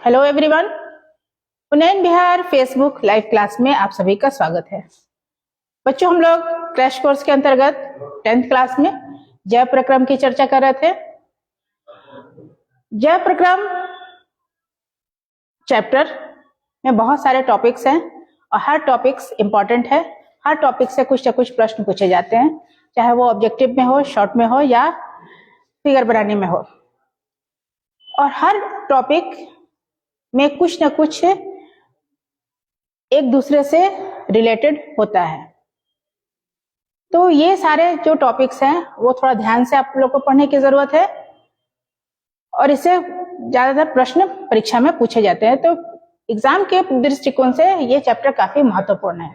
Hello everyone, उन्नयन Bihar Facebook live class में आप सभी का स्वागत है। बच्चों, हम लोग क्रैश कोर्स के अंतर्गत 10th क्लास में जैव प्रक्रम की चर्चा कर रहे थे। जैव प्रक्रम चैप्टर में बहुत सारे टॉपिक्स हैं और हर टॉपिक्स इंपॉर्टेंट है। हर टॉपिक से कुछ न कुछ प्रश्न पूछे जाते हैं, चाहे वो ऑब्जेक्टिव में हो, शॉर्ट में हो या फिगर बनाने में हो। और हर टॉपिक में कुछ न कुछ एक दूसरे से रिलेटेड होता है। तो ये सारे जो टॉपिक्स हैं वो थोड़ा ध्यान से आप लोग को पढ़ने की जरूरत है और इससे ज्यादातर प्रश्न परीक्षा में पूछे जाते हैं। तो एग्जाम के दृष्टिकोण से ये चैप्टर काफी महत्वपूर्ण है।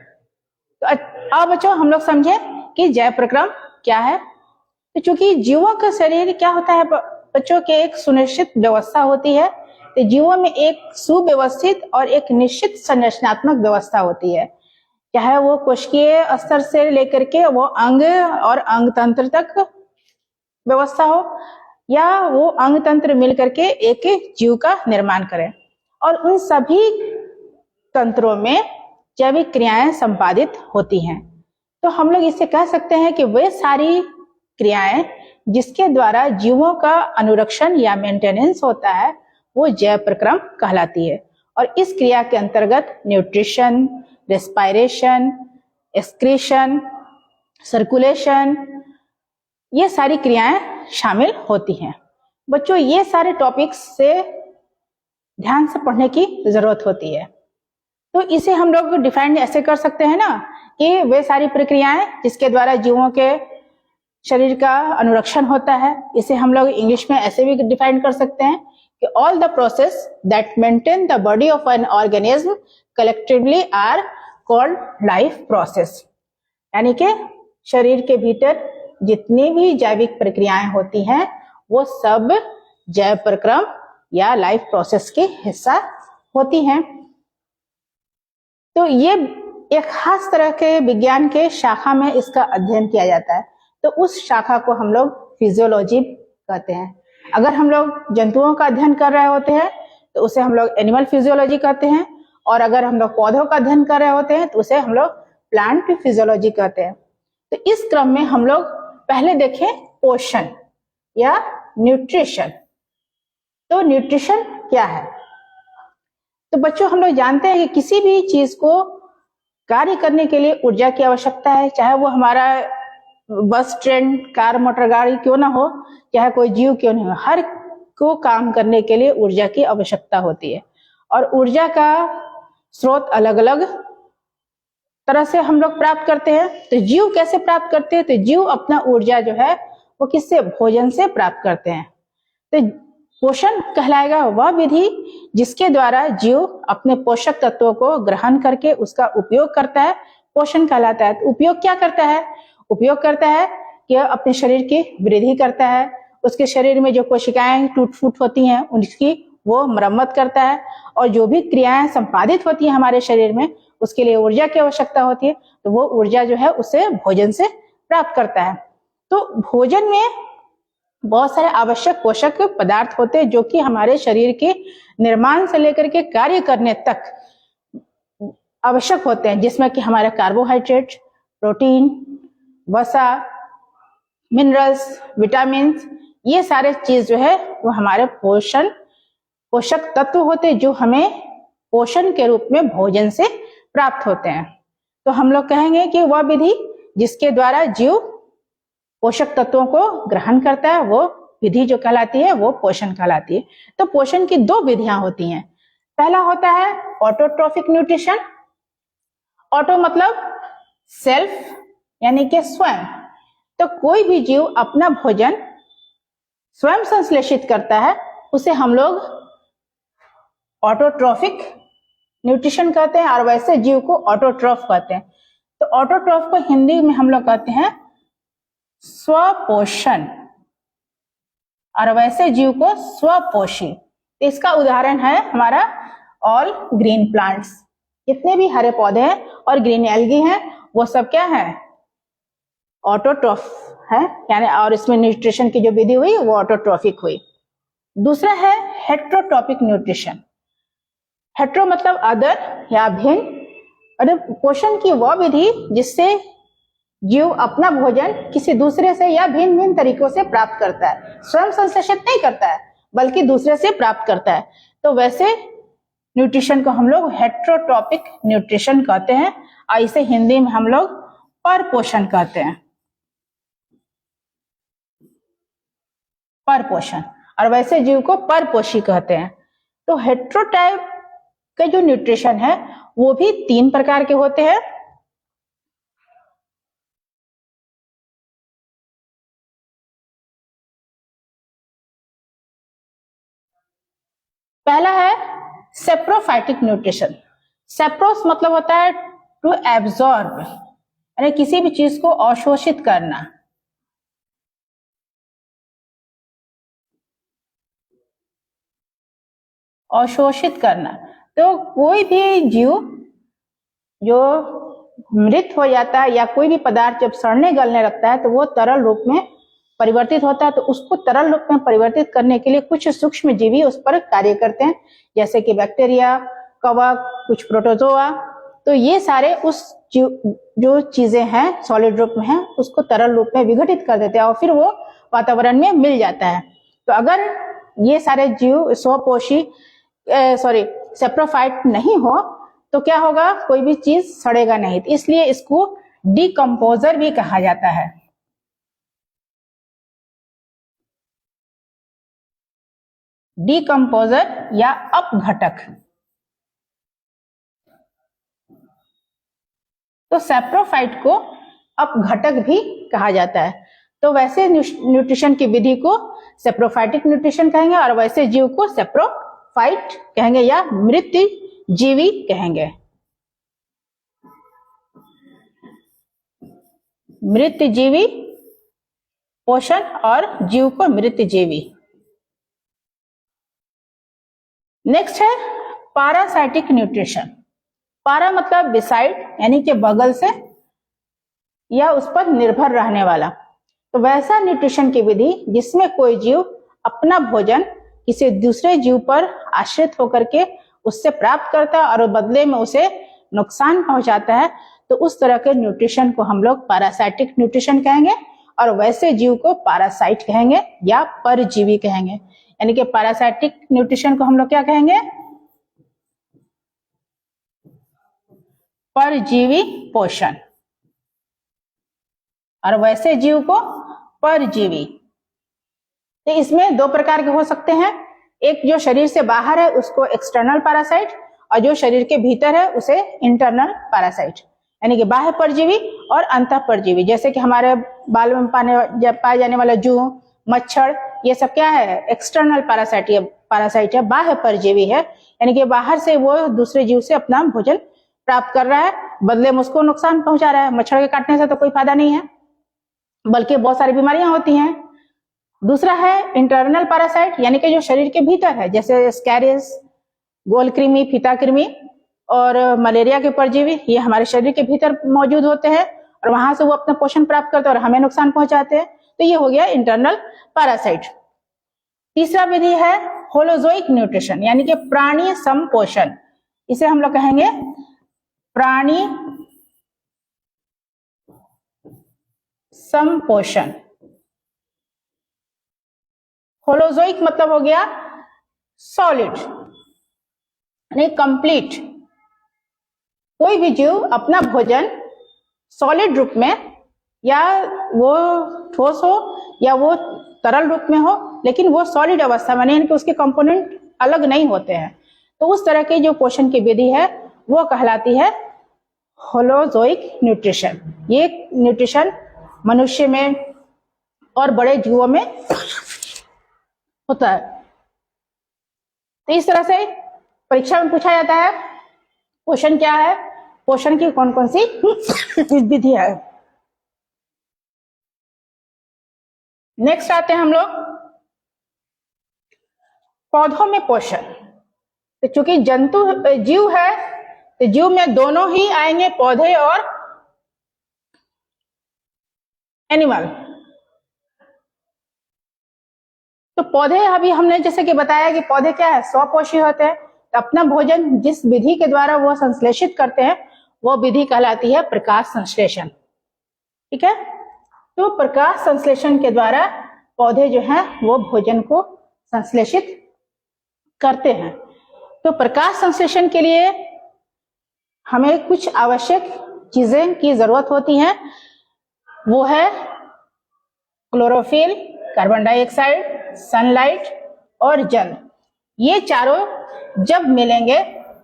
तो अब बच्चों हम लोग समझे कि जैव प्रक्रम क्या है। तो चूंकि जीवों का शरीर क्या होता है बच्चों के, एक सुनिश्चित व्यवस्था होती है। तो जीवों में एक सुव्यवस्थित और एक निश्चित संरचनात्मक व्यवस्था होती है, चाहे वो कोशिकीय स्तर से लेकर के वो अंग और अंग तंत्र तक व्यवस्था हो या वो अंग तंत्र मिलकर के एक जीव का निर्माण करें। और उन सभी तंत्रों में जैविक क्रियाएं संपादित होती हैं। तो हम लोग इससे कह सकते हैं कि वे सारी क्रियाएं जिसके द्वारा जीवों का अनुरक्षण या मेंटेनेंस होता है वो जैव प्रक्रम कहलाती है। और इस क्रिया के अंतर्गत न्यूट्रिशन, रेस्पिरेशन, एक्सक्रीशन, सर्कुलेशन, ये सारी क्रियाएं शामिल होती हैं। बच्चों, ये सारे टॉपिक्स से ध्यान से पढ़ने की जरूरत होती है। तो इसे हम लोग डिफाइन ऐसे कर सकते हैं ना कि वे सारी प्रक्रियाएं जिसके द्वारा जीवों के शरीर का अनुरक्षण होता है। इसे हम लोग इंग्लिश में ऐसे भी डिफाइन कर सकते हैं कि all the process that maintain the body of an organism collectively are called life process. यानी कि शरीर के भीतर जितनी भी जैविक प्रक्रियाएं होती हैं वो सब जैव प्रक्रम या लाइफ प्रोसेस के हिस्सा होती हैं। तो ये एक खास तरह के विज्ञान के शाखा में इसका अध्ययन किया जाता है। तो उस शाखा को हम लोग फिजियोलॉजी कहते हैं। अगर हम लोग जंतुओं का अध्ययन कर रहे होते हैं तो उसे हम लोग एनिमल फिजियोलॉजी कहते हैं, और अगर हम लोग पौधों का अध्ययन कर रहे होते हैं तो उसे हम लोग प्लांट फिजियोलॉजी कहते हैं। तो इस क्रम में हम लोग पहले देखें पोषण या न्यूट्रिशन। तो न्यूट्रिशन क्या है? तो बच्चों, हम लोग जानते हैं कि किसी भी चीज को कार्य करने के लिए ऊर्जा की आवश्यकता है, चाहे वो हमारा बस, ट्रेन, कार, मोटर गाड़ी क्यों ना हो, चाहे कोई जीव क्यों नहीं हो, हर को काम करने के लिए ऊर्जा की आवश्यकता होती है। और ऊर्जा का स्रोत अलग अलग तरह से हम लोग प्राप्त करते हैं। तो जीव कैसे प्राप्त करते हैं? तो जीव अपना ऊर्जा जो है वो किससे? भोजन से प्राप्त करते हैं। तो पोषण कहलाएगा वह विधि जिसके द्वारा जीव अपने पोषक तत्वों को ग्रहण करके उसका उपयोग करता है, पोषण कहलाता है। तो उपयोग क्या करता है? उपयोग करता है कि अपने शरीर की वृद्धि करता है, उसके शरीर में जो कोशिकाएं टूट फूट होती हैं उनकी वो मरम्मत करता है, और जो भी क्रियाएं संपादित होती हैं हमारे शरीर में उसके लिए ऊर्जा की आवश्यकता होती है। तो वो ऊर्जा जो है उसे भोजन से प्राप्त करता है। तो भोजन में बहुत सारे आवश्यक पोषक पदार्थ होते हैं जो कि हमारे शरीर के निर्माण से लेकर के कार्य करने तक आवश्यक होते हैं, जिसमें कि हमारे कार्बोहाइड्रेट, प्रोटीन, वसा, मिनरल्स, विटामिन, ये सारे चीज जो है वो हमारे पोषक तत्व होते हैं जो हमें पोषण के रूप में भोजन से प्राप्त होते हैं। तो हम लोग कहेंगे कि वह विधि जिसके द्वारा जीव पोषक तत्वों को ग्रहण करता है वो विधि जो कहलाती है वो पोषण कहलाती है। तो पोषण की दो विधियां होती हैं। पहला होता है ऑटोट्रॉफिक न्यूट्रिशन। ऑटो मतलब सेल्फ, यानी कि स्वयं। तो कोई भी जीव अपना भोजन स्वयं संश्लेषित करता है, उसे हम लोग ऑटोट्रॉफिक न्यूट्रिशन कहते हैं, और वैसे जीव को ऑटोट्रॉफ कहते हैं। तो ऑटोट्रॉफ को हिंदी में हम लोग कहते हैं स्वपोषण, और वैसे जीव को स्वपोषी। तो इसका उदाहरण है हमारा ऑल ग्रीन प्लांट्स। जितने भी हरे पौधे हैं और ग्रीन एल्गी हैं वो सब क्या है? ऑटोट्रॉफ है, यानी और इसमें न्यूट्रिशन की जो विधि हुई वो ऑटोट्रॉफिक हुई। दूसरा है हेट्रोट्रॉपिक न्यूट्रिशन। हेट्रो मतलब अदर या भिन्न, और पोषण की वह विधि जिससे जीव अपना भोजन किसी दूसरे से या भिन्न भिन्न तरीकों से प्राप्त करता है, स्वयं संश्लेषित नहीं करता है बल्कि दूसरे से प्राप्त करता है। तो वैसे न्यूट्रिशन को हम लोग हेट्रोट्रॉपिक न्यूट्रिशन कहते हैं, और इसे हिंदी में हम लोग परपोषण कहते हैं, परपोषण। और वैसे जीव को परपोषी कहते हैं। तो हेट्रोटाइप के जो न्यूट्रिशन है वो भी 3 प्रकार के होते हैं। पहला है सेप्रोफाइटिक न्यूट्रिशन। सेप्रोस मतलब होता है टू एब्जॉर्ब, यानी किसी भी चीज को अवशोषित करना। अवशोषित करना, तो कोई भी जीव जो मृत हो जाता है या कोई भी पदार्थ जब सड़ने गलने लगता है तो वो तरल रूप में परिवर्तित होता है। तो उसको तरल रूप में परिवर्तित करने के लिए कुछ सूक्ष्म जीवी उस पर कार्य करते हैं, जैसे कि बैक्टीरिया, कवक, कुछ प्रोटोजोआ। तो ये सारे उस जो चीजें हैं सॉलिड रूप में हैं उसको तरल रूप में विघटित कर देते हैं और फिर वो वातावरण में मिल जाता है। तो अगर ये सारे जीव स्वपोषी सेप्रोफाइट नहीं हो तो क्या होगा, कोई भी चीज सड़ेगा नहीं। तो इसलिए इसको डिकम्पोजर भी कहा जाता है। डिकम्पोजर या अपघटक। तो सेप्रोफाइट को अपघटक भी कहा जाता है। तो वैसे न्यूट्रिशन की विधि को सेप्रोफाइटिक न्यूट्रिशन कहेंगे और वैसे जीव को सेप्रोफाइट कहेंगे या मृत जीवी कहेंगे। मृत जीवी पोषण और जीव को मृत जीवी। नेक्स्ट है पैरासाइटिक न्यूट्रिशन। पारा मतलब बिसाइड, यानी कि बगल से या उस पर निर्भर रहने वाला। तो वैसा न्यूट्रिशन की विधि जिसमें कोई जीव अपना भोजन किसी दूसरे जीव पर आश्रित होकर के उससे प्राप्त करता है और बदले में उसे नुकसान पहुंचाता है, तो उस तरह के न्यूट्रिशन को हम लोग पैरासाइटिक न्यूट्रिशन कहेंगे। और वैसे जीव को पैरासाइट कहेंगे या परजीवी कहेंगे। यानी कि पैरासाइटिक न्यूट्रिशन को हम लोग क्या कहेंगे, परजीवी पोषण, और वैसे जीव को परजीवी। तो इसमें 2 प्रकार के हो सकते हैं, एक जो शरीर से बाहर है उसको एक्सटर्नल पैरासाइट, और जो शरीर के भीतर है उसे इंटरनल पैरासाइट, यानी कि बाह्य परजीवी और अंतः परजीवी। जैसे कि हमारे बाल में पाए जाने वाला जू, मच्छर, ये सब क्या है, एक्सटर्नल पैरासाइट है, बाह्य परजीवी है। यानी कि बाहर से वो दूसरे जीव से अपना भोजन प्राप्त कर रहा है, बदले में उसको नुकसान पहुंचा रहा है। मच्छर के काटने से तो कोई फायदा नहीं है, बल्कि बहुत सारी बीमारियां होती हैं। दूसरा है इंटरनल पैरासाइट, यानी कि जो शरीर के भीतर है, जैसे स्कैरिस, गोलकृमि, फीताकृमि और मलेरिया के परजीवी, ये हमारे शरीर के भीतर मौजूद होते हैं और वहां से वो अपना पोषण प्राप्त करते हैं और हमें नुकसान पहुंचाते हैं। तो ये हो गया इंटरनल पैरासाइट। तीसरा विधि है होलोजोइक न्यूट्रिशन, यानी कि प्राणी संपोषण। इसे हम लोग कहेंगे प्राणी संपोषण। होलोजोइक मतलब हो गया सॉलिड, यानी कंप्लीट। कोई भी जीव अपना भोजन सॉलिड रूप में, या वो ठोस हो या वो तरल रूप में हो, लेकिन वो सॉलिड अवस्था में, यानी कि उसके कंपोनेंट अलग नहीं होते हैं, तो उस तरह की जो पोषण की विधि है वो कहलाती है होलोजोइक न्यूट्रिशन। ये न्यूट्रिशन मनुष्य में और बड़े जीवों में होता है। तो इस तरह से परीक्षा में पूछा जाता है पोषण क्या है, पोषण की कौन कौन सी विधि है। नेक्स्ट आते हैं हम लोग पौधों में पोषण। तो चूंकि जीव है तो जीव में दोनों ही आएंगे, पौधे और एनिमल। तो पौधे, अभी हमने जैसे कि बताया कि पौधे क्या है, स्वपोषी होते हैं। तो अपना भोजन जिस विधि के द्वारा वो संश्लेषित करते हैं वो विधि कहलाती है प्रकाश संश्लेषण। ठीक है, तो प्रकाश संश्लेषण के द्वारा पौधे जो हैं वो भोजन को संश्लेषित करते हैं। तो प्रकाश संश्लेषण के लिए हमें कुछ आवश्यक चीजें की जरूरत होती है, वो है क्लोरोफिल, कार्बन डाइऑक्साइड, सनलाइट और जल। ये चारों जब मिलेंगे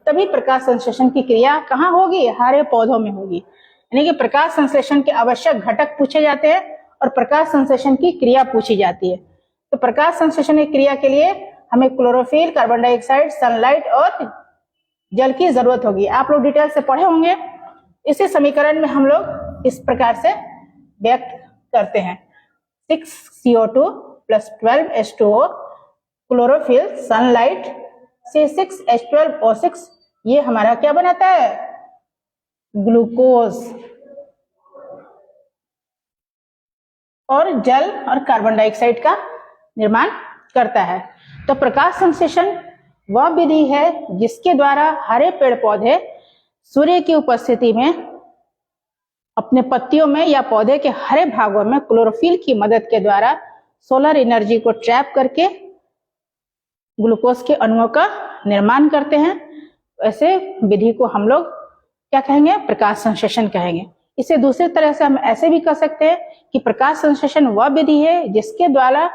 तभी प्रकाश संश्लेषण की क्रिया कहाँ होगी? हरे पौधों में होगी। यानी कि प्रकाश संश्लेषण के आवश्यक घटक पूछे जाते हैं और प्रकाश संश्लेषण की क्रिया पूछी जाती है। तो प्रकाश संश्लेषण की क्रिया के लिए हमें क्लोरोफिल, कार्बन डाइऑक्साइड, सनलाइट और जल की जरूरत होगी। आप लोग डिटेल से पढ़े होंगे। इसी समीकरण में हम लोग इस प्रकार से व्यक्त करते हैं, 6CO2 + 12H2O, chlorophyll, sunlight, C6H12O6, ये हमारा क्या बनाता है? ग्लूकोज। और जल और कार्बन डाइऑक्साइड का निर्माण करता है। तो प्रकाश संश्लेषण वह विधि है जिसके द्वारा हरे पेड़ पौधे सूर्य की उपस्थिति में अपने पत्तियों में या पौधे के हरे भागों में क्लोरोफिल की मदद के द्वारा सोलर एनर्जी को ट्रैप करके ग्लूकोज के अणुओं का निर्माण करते हैं। ऐसे विधि को हम लोग क्या कहेंगे? प्रकाश संश्लेषण कहेंगे। इसे दूसरी तरह से हम ऐसे भी कह सकते हैं कि प्रकाश संश्लेषण वह विधि है जिसके द्वारा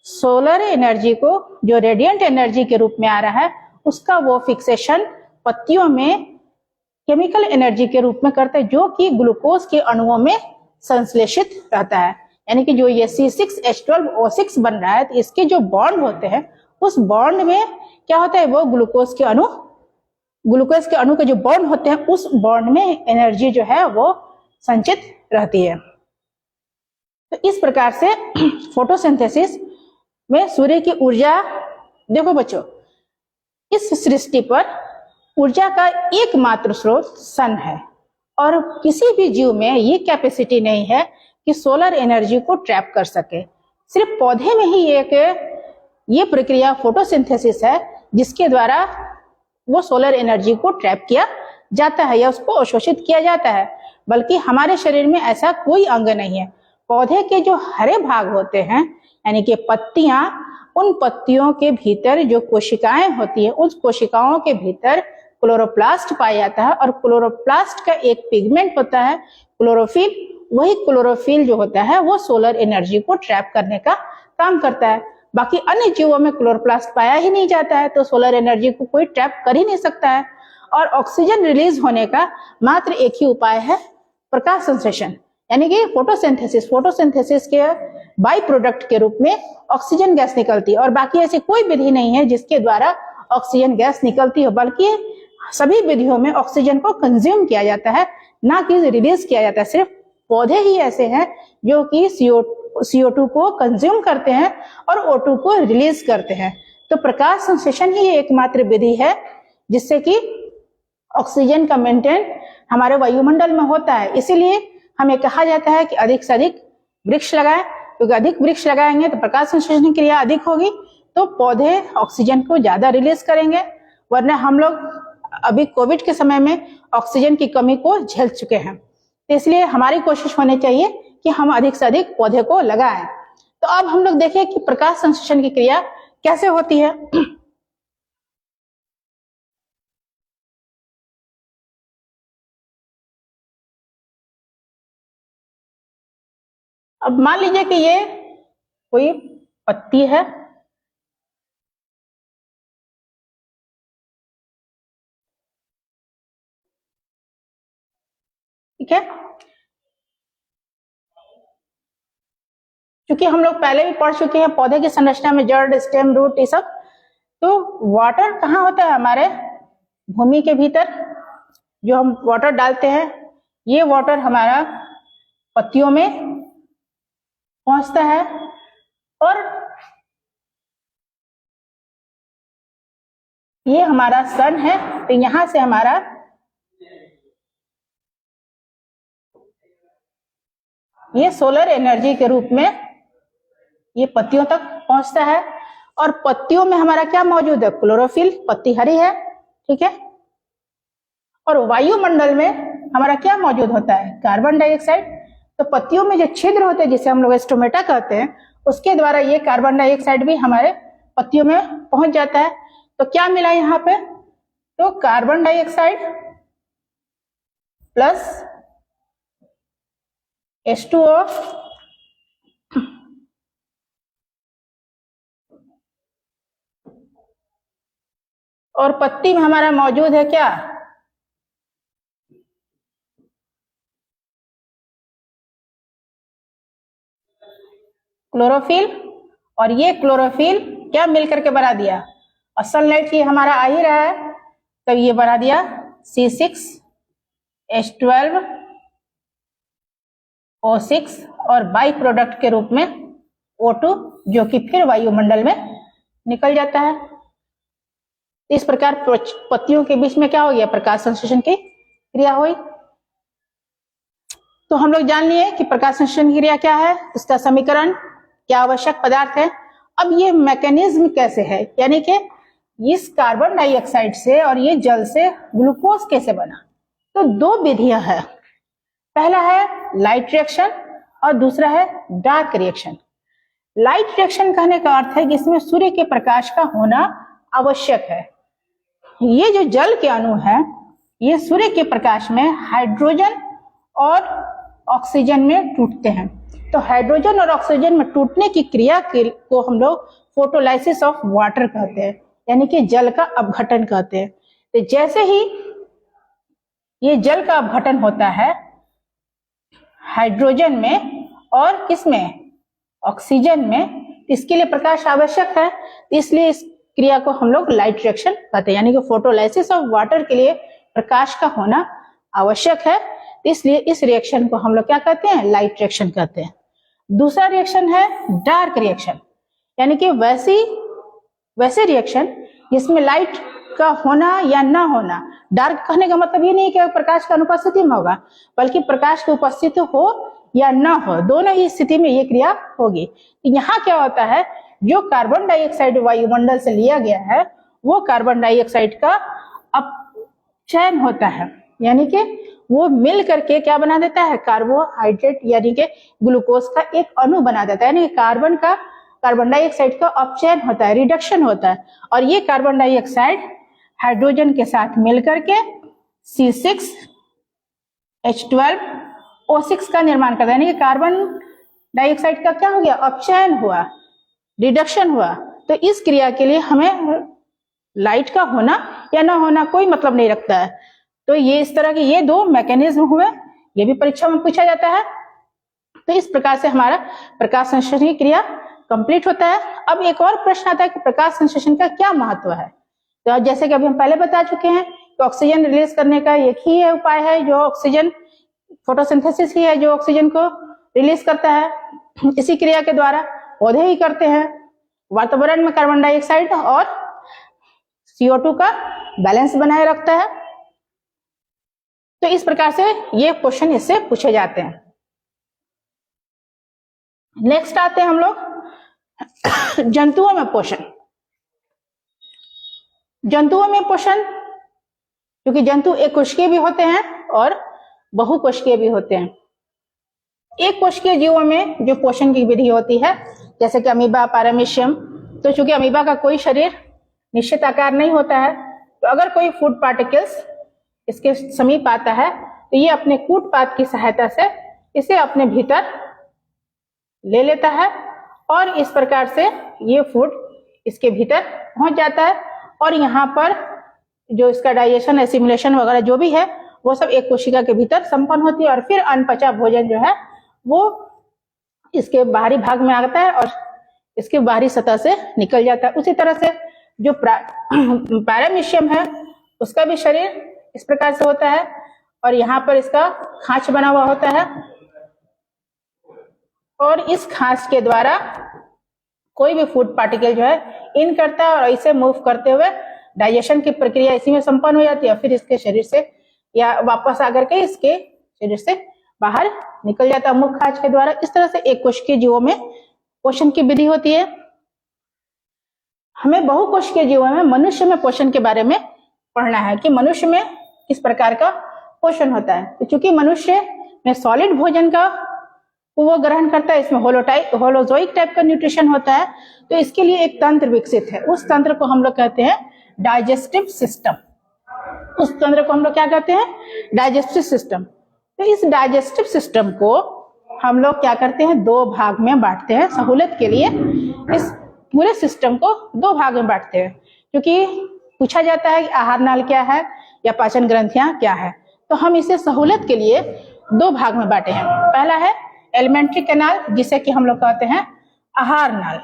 सोलर एनर्जी को, जो रेडिएंट एनर्जी के रूप में आ रहा है, उसका वो फिक्सेशन पत्तियों में केमिकल एनर्जी के रूप में करते हैं, जो कि ग्लूकोज के अणुओं में संश्लेषित रहता है। यानी कि जो ये C6H12O6 बन रहा है, तो इसके जो बॉन्ड होते हैं उस बॉन्ड में क्या होता है? वो ग्लूकोज के अणु के जो बॉन्ड होते हैं उस बॉन्ड में एनर्जी जो है वो संचित रहती है। तो इस प्रकार से फोटोसिंथेसिस में सूर्य की ऊर्जा, देखो बच्चों, इस सृष्टि पर ऊर्जा का एकमात्र स्रोत सन है और किसी भी जीव में ये कैपेसिटी नहीं है कि सोलर एनर्जी को ट्रैप कर सके। सिर्फ पौधे में ही ये प्रक्रिया फोटोसिंथेसिस है जिसके द्वारा वो सोलर एनर्जी को ट्रैप किया जाता है या उसको अवशोषित किया जाता है। बल्कि हमारे शरीर में ऐसा कोई अंग नहीं है। पौधे के जो हरे भाग होते हैं, यानी कि पत्तियां, उन पत्तियों के भीतर जो कोशिकाएं होती है, उस कोशिकाओं के भीतर क्लोरोप्लास्ट पाया जाता है और क्लोरोप्लास्ट का एक पिगमेंट होता है क्लोरोफिल। वही क्लोरोफिल जो होता है वो सोलर एनर्जी को ट्रैप करने का काम करता है। बाकी अन्य जीवों में क्लोरोप्लास्ट पाया ही नहीं जाता है, तो सोलर एनर्जी को कोई ट्रैप कर ही नहीं सकता है। और ऑक्सीजन रिलीज होने का मात्र एक ही उपाय है, प्रकाश संश्लेषण, यानी कि फोटोसिंथेसिस। फोटोसिंथेसिस के बाई प्रोडक्ट के रूप में ऑक्सीजन गैस निकलती है और बाकी ऐसी कोई विधि नहीं है जिसके द्वारा ऑक्सीजन गैस निकलती है, बल्कि सभी विधियों में ऑक्सीजन को कंज्यूम किया जाता है, ना कि रिलीज किया जाता है। सिर्फ पौधे ही ऐसे हैं जो कि CO2 को कंज्यूम करते हैं और O2 को रिलीज करते हैं। तो प्रकाश संश्लेषण ही एकमात्र विधि है जिससे कि ऑक्सीजन का मेंटेन हमारे वायुमंडल में होता है। इसीलिए हमें कहा जाता है कि अधिक से अधिक वृक्ष लगाएं, क्योंकि अधिक वृक्ष लगाएंगे तो प्रकाश संश्लेषण की क्रिया अधिक होगी, तो पौधे ऑक्सीजन को ज्यादा रिलीज करेंगे। वरना हम लोग अभी कोविड के समय में ऑक्सीजन की कमी को झेल चुके हैं। तो इसलिए हमारी कोशिश होनी चाहिए कि हम अधिक से अधिक पौधे को लगाएं। तो अब हम लोग देखें कि प्रकाश संश्लेषण की क्रिया कैसे होती है। अब मान लीजिए कि ये कोई पत्ती है, ठीक है। क्योंकि हम लोग पहले भी पढ़ चुके हैं पौधे की संरचना में जड़, स्टेम, रूट, ये सब। तो वाटर कहाँ होता है? हमारे भूमि के भीतर जो हम वाटर डालते हैं, ये वाटर हमारा पत्तियों में पहुंचता है और ये हमारा सन है। तो यहां से हमारा ये सोलर एनर्जी के रूप में ये पत्तियों तक पहुंचता है और पत्तियों में हमारा क्या मौजूद है? क्लोरोफिल। पत्ती हरी है ठीक है। और वायुमंडल में हमारा क्या मौजूद होता है? Carbon dioxide. तो पत्तियों में जो छिद्र होते हैं जिसे हम लोग स्टोमेटा कहते हैं, उसके द्वारा ये कार्बन डाइऑक्साइड भी हमारे पत्तियों में पहुंच जाता है। तो क्या मिला यहाँ पे? तो कार्बन डाइऑक्साइड प्लस H2O और पत्ती में हमारा मौजूद है क्या? क्लोरोफिल। और ये क्लोरोफिल क्या मिलकर के बना दिया? और सनलाइट की हमारा आ ही रहा है, तो ये बना दिया C6H12O6 और बाई प्रोडक्ट के रूप में O2, जो कि फिर वायुमंडल में निकल जाता है। इस प्रकार पत्तियों के बीच में क्या हो गया? प्रकाश संश्लेषण की क्रिया हुई। तो हम लोग जान लिए कि प्रकाश संश्लेषण की क्रिया क्या है, उसका समीकरण, क्या आवश्यक पदार्थ है। अब ये मैकेनिज्म कैसे है, यानी कि इस कार्बन डाइऑक्साइड से और ये जल से ग्लूकोज कैसे बना? तो दो विधियां हैं, पहला है लाइट रिएक्शन और दूसरा है डार्क रिएक्शन। लाइट रिएक्शन कहने का अर्थ है कि इसमें सूर्य के प्रकाश का होना आवश्यक है। ये जो जल के अणु हैं, ये सूर्य के प्रकाश में हाइड्रोजन और ऑक्सीजन में टूटते हैं। तो हाइड्रोजन और ऑक्सीजन में टूटने की क्रिया को हम लोग फोटोलाइसिस ऑफ वाटर कहते हैं, यानी कि जल का अपघटन कहते हैं। तो जैसे ही ये जल का अपघटन होता है हाइड्रोजन में और किसमें? ऑक्सीजन में, इसके लिए प्रकाश आवश्यक है, इसलिए इस क्रिया को हम लोग लाइट रिएक्शन कहते हैं, यानी कि फोटोलाइसिस ऑफ वाटर के लिए प्रकाश का होना आवश्यक है, इसलिए इस रिएक्शन को हम लोग क्या कहते हैं? लाइट रिएक्शन कहते हैं। दूसरा रिएक्शन है डार्क रिएक्शन, यानी कि वैसे रिएक्शन जिसमें लाइट का होना या ना होना। डार्क कहने का मतलब ये नहीं कि प्रकाश का अनुपस्थिति में होगा, बल्कि प्रकाश की उपस्थिति हो या ना हो, दोनों ही स्थिति में ये क्रिया होगी। यहाँ क्या होता है? जो कार्बन डाइऑक्साइड वायुमंडल से लिया गया है वो कार्बन डाइऑक्साइड का अपचयन होता है, यानी कि वो मिल करके क्या बना देता है? कार्बोहाइड्रेट यानी कि ग्लूकोज का एक अणु बना देता है, यानी कार्बन डाइऑक्साइड का अपचयन होता है, रिडक्शन होता है। और ये कार्बन डाइऑक्साइड हाइड्रोजन के साथ मिलकर के C6H12O6 का निर्माण करता है, यानी कि कार्बन डाइऑक्साइड का क्या हो गया? अपचयन हुआ, रिडक्शन हुआ। तो इस क्रिया के लिए हमें लाइट का होना या ना होना कोई मतलब नहीं रखता है। तो ये इस तरह के ये दो मैकेनिज्म हुए, ये भी परीक्षा में पूछा जाता है। तो इस प्रकार से हमारा प्रकाश संश्लेषण की क्रिया कंप्लीट होता है। अब एक और प्रश्न आता है कि प्रकाश संश्लेषण का क्या महत्व है? तो जैसे कि अभी हम पहले बता चुके हैं कि ऑक्सीजन रिलीज करने का एक ही उपाय है, जो ऑक्सीजन फोटोसिंथेसिस ही है जो ऑक्सीजन को रिलीज करता है। इसी क्रिया के द्वारा पौधे ही करते हैं, वातावरण में कार्बन डाइऑक्साइड और CO2 का बैलेंस बनाए रखता है। तो इस प्रकार से ये क्वेश्चन इससे पूछे जाते हैं। नेक्स्ट आते हैं हम लोग जंतुओं में पोषण। जंतुओं में पोषण, क्योंकि जंतु एक कोशिकीय भी होते हैं और बहुकोशिकीय भी होते हैं। एक कोशिकीय जीवों में जो पोषण की विधि होती है, जैसे कि अमीबा, पैरामीशियम, तो चूंकि अमीबा का कोई शरीर निश्चित आकार नहीं होता है, तो अगर कोई फूड पार्टिकल्स इसके समीप आता है तो ये अपने कूटपाद की सहायता से इसे अपने भीतर ले लेता है और इस प्रकार से ये फूड इसके भीतर पहुंच जाता है और यहाँ पर जो इसका डाइजेशन, एसिमिलेशन वगैरह जो भी है वो सब एक कोशिका के भीतर संपन्न होती है और फिर अनपचा भोजन जो है वो इसके बाहरी भाग में आता है और इसके बाहरी सतह से निकल जाता है। उसी तरह से जो पैरामीशियम है उसका भी शरीर इस प्रकार से होता है और यहाँ पर इसका खांच बना हुआ होता है और इस खांच के द्वारा कोई भी फूड पार्टिकल जो है इन करता है और इसे मूव करते हुए डाइजेशन की प्रक्रिया इसी में संपन्न हो जाती है, फिर इसके शरीर से या वापस आकर के इसके शरीर से बाहर निकल जाता है मुख खांच के द्वारा। इस तरह से एक कोशिकीय जीवों में पोषण की विधि होती है। हमें बहुकोशिकीय जीवों में, मनुष्य में पोषण के बारे में पढ़ना है कि मनुष्य में किस प्रकार का पोषण होता है। तो चूंकि मनुष्य में सॉलिड भोजन का वो ग्रहण करता है, इसमें होलोजोइक टाइप का न्यूट्रिशन होता है, तो इसके लिए एक तंत्र विकसित है। उस तंत्र को हम लोग कहते हैं डाइजेस्टिव सिस्टम। उस तंत्र को हम लोग क्या कहते हैं? Digestive system. तो इस डाइजेस्टिव सिस्टम को हम लोग क्या करते हैं? दो भाग में बांटते हैं सहूलियत के लिए। इस पूरे सिस्टम को दो भाग में बांटते हैं, क्योंकि पूछा जाता है कि आहार नाल क्या है या पाचन ग्रंथियां क्या है। तो हम इसे सहूलियत के लिए दो भाग में बांटे हैं। पहला है एलिमेंट्री कैनाल, जिसे कि हम लोग कहते हैं आहार नाल।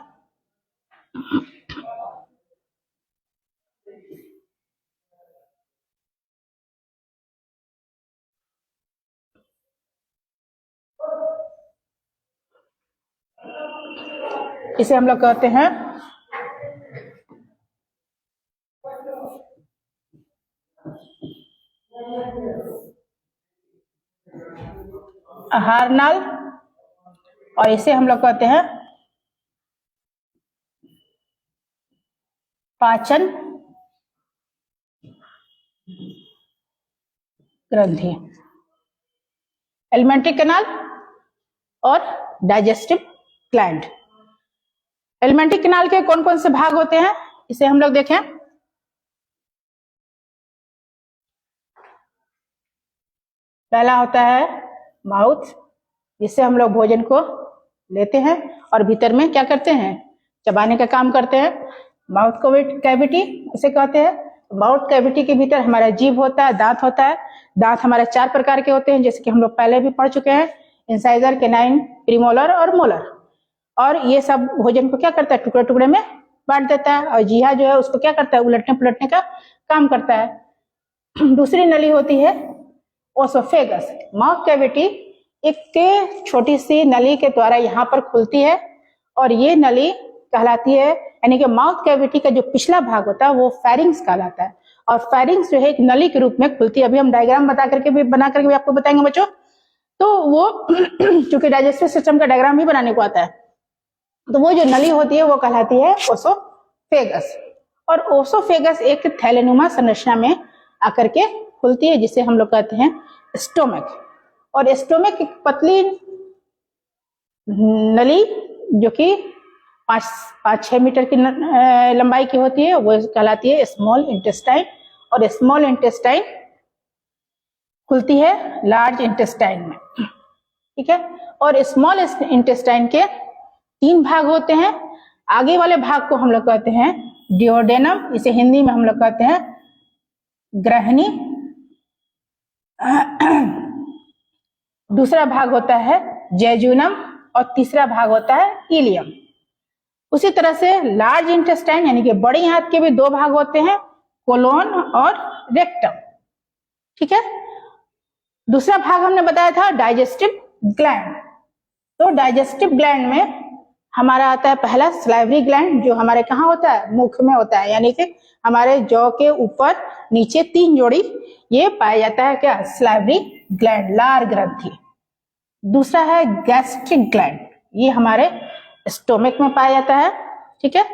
इसे हम लोग कहते हैं आहार नाल, और इसे हम लोग कहते हैं पाचन ग्रंथि। एलिमेंट्री कैनाल और डाइजेस्टिव ग्लैंड। एलिमेंट्री कैनाल के कौन कौन से भाग होते हैं, इसे हम लोग देखें। पहला होता है माउथ, जिससे हम लोग भोजन को लेते हैं और भीतर में क्या करते हैं? चबाने का काम करते हैं। माउथ कैविटी इसे कहते हैं। माउथ कैविटी के भीतर हमारा जीभ होता है, दांत होता है। दांत हमारे 4 प्रकार के होते हैं, जैसे कि हम लोग पहले भी पढ़ चुके हैं, इंसाइजर, केनाइन, प्रीमोलर और मोलर। और ये सब भोजन को क्या करता है? टुकड़े टुकड़े में बांट देता है। और जीहा जो है उसको क्या करता है? उलटने पुलटने का काम करता है। दूसरी नली होती है ओसोफेगस। माउथ कैविटी एक छोटी सी नली के द्वारा यहाँ पर खुलती है, और ये नली कहलाती है, यानी कि माउथ कैविटी का जो पिछला भाग होता है वो फेरिंग्स कहलाता है। और फेरिंग्स जो है एक नली के रूप में खुलती है। अभी हम डायग्राम बना करके भी आपको बताएंगे बच्चों। तो वो चूंकि डाइजेस्टिव सिस्टम का डायग्राम भी बनाने को आता है, तो वो जो नली होती है वो कहलाती है ओसोफेगस। और ओसोफेगस एक थैलेनुमा संरचना में आकर के खुलती है, जिसे हम लोग कहते हैं स्टोमक। और स्टोमक एक पतली नली जो कि 5-6 मीटर की लंबाई की होती है, वो कहलाती है स्मॉल इंटेस्टाइन। और स्मॉल इंटेस्टाइन खुलती है लार्ज इंटेस्टाइन में, ठीक है। और स्मॉल इंटेस्टाइन के 3 भाग होते हैं। आगे वाले भाग को हम लोग कहते हैं डिओडेनम, इसे हिंदी में हम लोग कहते हैं ग्रहणी। दूसरा भाग होता है जेजुनम, और तीसरा भाग होता है इलियम। उसी तरह से लार्ज इंटेस्टाइन यानी कि बड़ी आंत के भी 2 भाग होते हैं, कोलोन और रेक्टम, ठीक है। दूसरा भाग हमने बताया था डाइजेस्टिव ग्लैंड। तो डाइजेस्टिव ग्लैंड में हमारा आता है पहला सलाइवरी ग्लैंड, जो हमारे कहाँ होता है? मुख में होता है, यानी कि हमारे जौ के ऊपर नीचे 3 जोड़ी ये पाया जाता है क्या? सलाइवरी ग्लैंड, लार ग्रंथि। दूसरा है गैस्ट्रिक ग्लैंड, ये हमारे स्टोमक में पाया जाता है, ठीक है।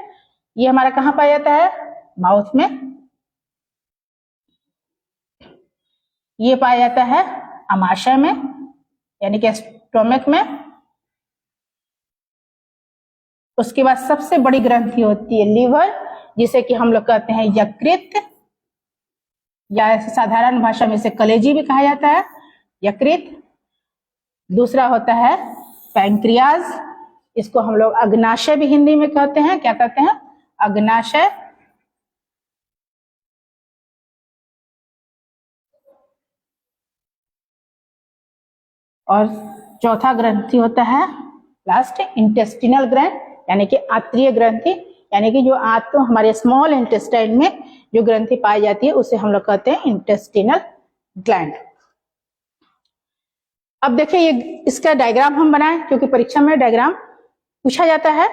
ये हमारा कहाँ पाया जाता है? माउथ में। ये पाया जाता है अमाशय में, यानी कि स्टोमक में। उसके बाद सबसे बड़ी ग्रंथि होती है लीवर, जिसे कि हम लोग कहते हैं यकृत, या साधारण भाषा में इसे कलेजी भी कहा जाता है, यकृत। दूसरा होता है पैंक्रियाज, इसको हम लोग अग्नाशय भी हिंदी में कहते हैं। क्या कहते हैं? अग्नाशय। और चौथा ग्रंथि होता है लास्ट इंटेस्टिनल ग्लैंड, यानी कि आंतरीय ग्रंथि, यानी कि जो हमारे स्मॉल इंटेस्टाइन में जो ग्रंथि पाई जाती है उसे हम लोग कहते हैं इंटेस्टिनल ग्लैंड। अब देखिए ये इसका डायग्राम हम बनाएं, क्योंकि परीक्षा में डायग्राम पूछा जाता है।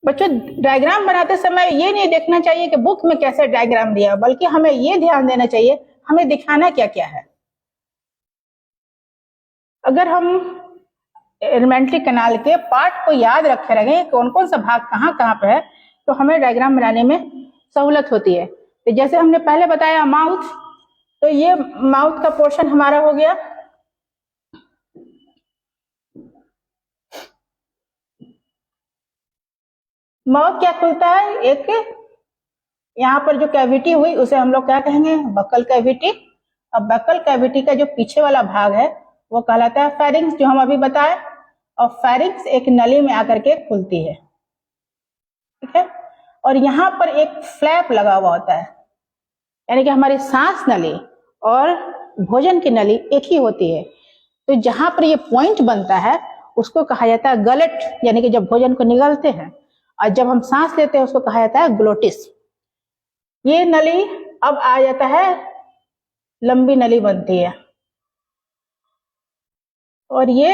बच्चों डायग्राम बनाते समय ये नहीं देखना चाहिए कि बुक में कैसे डायग्राम दिया, बल्कि हमें ये ध्यान देना चाहिए हमें दिखाना क्या क्या है। अगर हम एलिमेंट्री कैनाल के पार्ट को याद रखे रहेंगे कौन कौन सा भाग कहाँ कहाँ पे है, तो हमें डायग्राम बनाने में सहूलत होती है। तो जैसे हमने पहले बताया माउथ, तो ये माउथ का पोर्शन हमारा हो गया। माउथ क्या खुलता है, एक यहाँ पर जो कैविटी हुई उसे हम लोग क्या कहेंगे, बकल कैविटी। अब बकल कैविटी का जो पीछे वाला भाग है वो कहलाता है फेरिंग्स, जो हम अभी बताए। और फेरिंग्स एक नली में आकर के खुलती है, ठीक है। और यहाँ पर एक फ्लैप लगा हुआ होता है, यानी कि हमारी सांस नली और भोजन की नली एक ही होती है। तो जहां पर ये पॉइंट बनता है उसको कहा जाता है गलेट, यानी कि जब भोजन को निगलते हैं, और जब हम सांस लेते हैं उसको कहा जाता है ग्लोटिस। ये नली अब आ जाता है, लंबी नली बनती है। और ये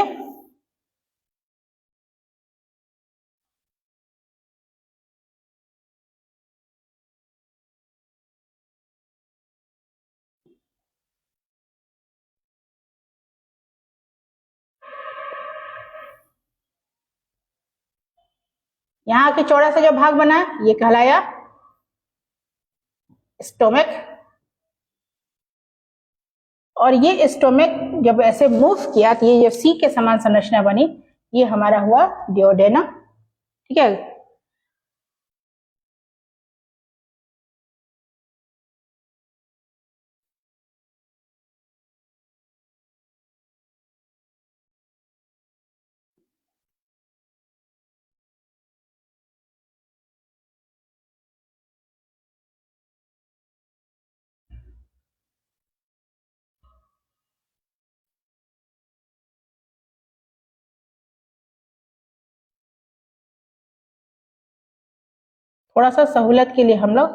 यहाँ के चौड़ा सा जो भाग बना ये कहलाया स्टोमक। और ये स्टोमक जब ऐसे मूव किया तो ये जो सी के समान संरचना बनी, ये हमारा हुआ डिओडेना, ठीक है। थोड़ा सा सहूलत के लिए हम लोग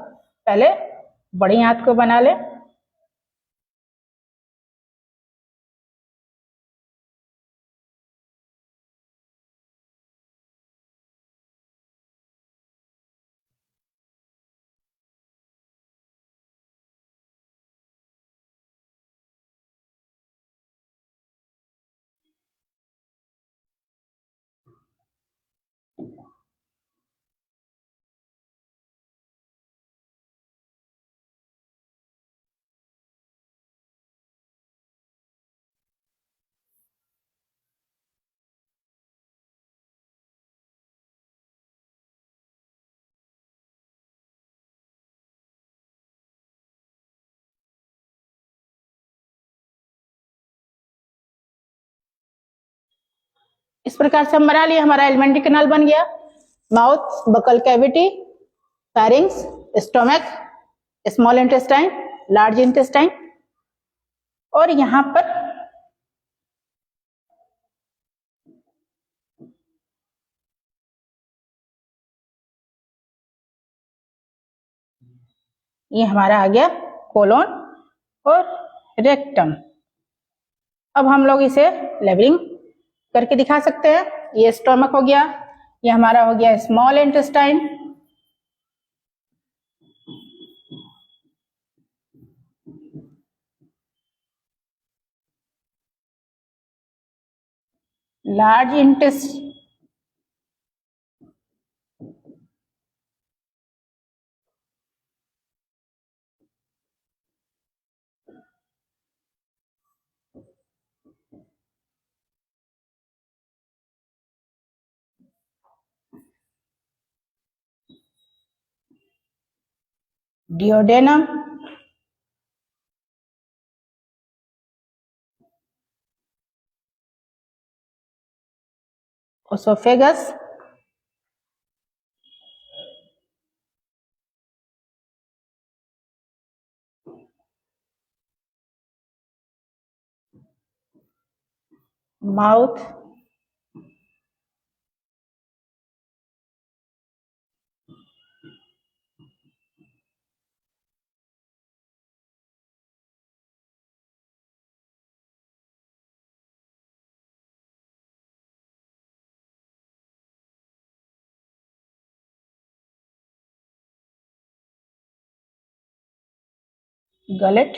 पहले बड़ी आंत को बना लें। इस प्रकार से हम बना लिए, हमारा एलिमेंट्री कैनाल बन गया। Mouth, buccal cavity, pharynx, stomach, small intestine, large intestine. और यहाँ पर ये हमारा आ गया कोलोन और रेक्टम। अब हम लोग इसे लेवलिंग करके दिखा सकते हैं। ये स्टोमक हो गया, ये हमारा हो गया small intestine, large interest, duodenum, oesophagus, mouth, gullet,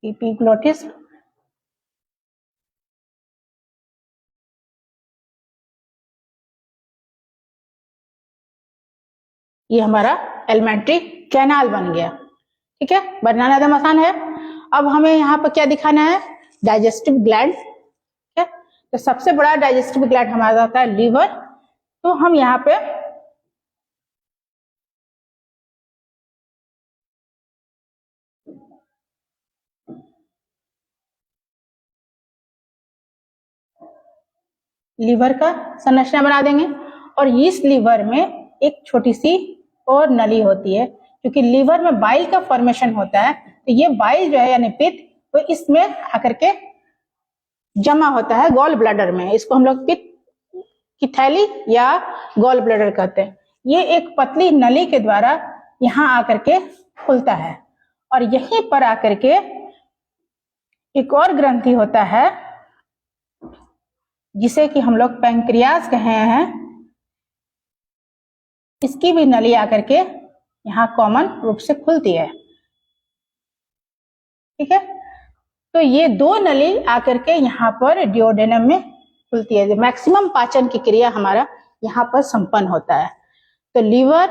epiglottis, ये हमारा एलिमेंट्री कैनाल बन गया। ठीक है, बनाना एकदम आसान है। अब हमें यहाँ पर क्या दिखाना है, डाइजेस्टिव ग्लैंड। ठीक है, तो सबसे बड़ा डाइजेस्टिव ग्लैंड हमारा होता है लीवर। तो हम यहाँ पे लीवर का संरचना बना देंगे, और इस लीवर में एक छोटी सी और नली होती है, क्योंकि लीवर में बाइल का फॉर्मेशन होता है। तो ये बाइल जो है यानी पित्त, वो इसमें आकर के जमा होता है गॉल ब्लैडर में। इसको हम लोग पित्त की थैली या गॉल ब्लैडर कहते हैं। ये एक पतली नली के द्वारा यहाँ आकर के खुलता है, और यहीं पर आकर के एक और ग्रंथि होता है जिसे कि हम लोग पैंक्रियाज कहे हैं। इसकी भी नली आकर के यहाँ कॉमन रूप से खुलती है। ठीक है, तो ये दो नली आकर के यहाँ पर डिओडेनम में खुलती है। मैक्सिमम पाचन की क्रिया हमारा यहाँ पर संपन्न होता है। तो लीवर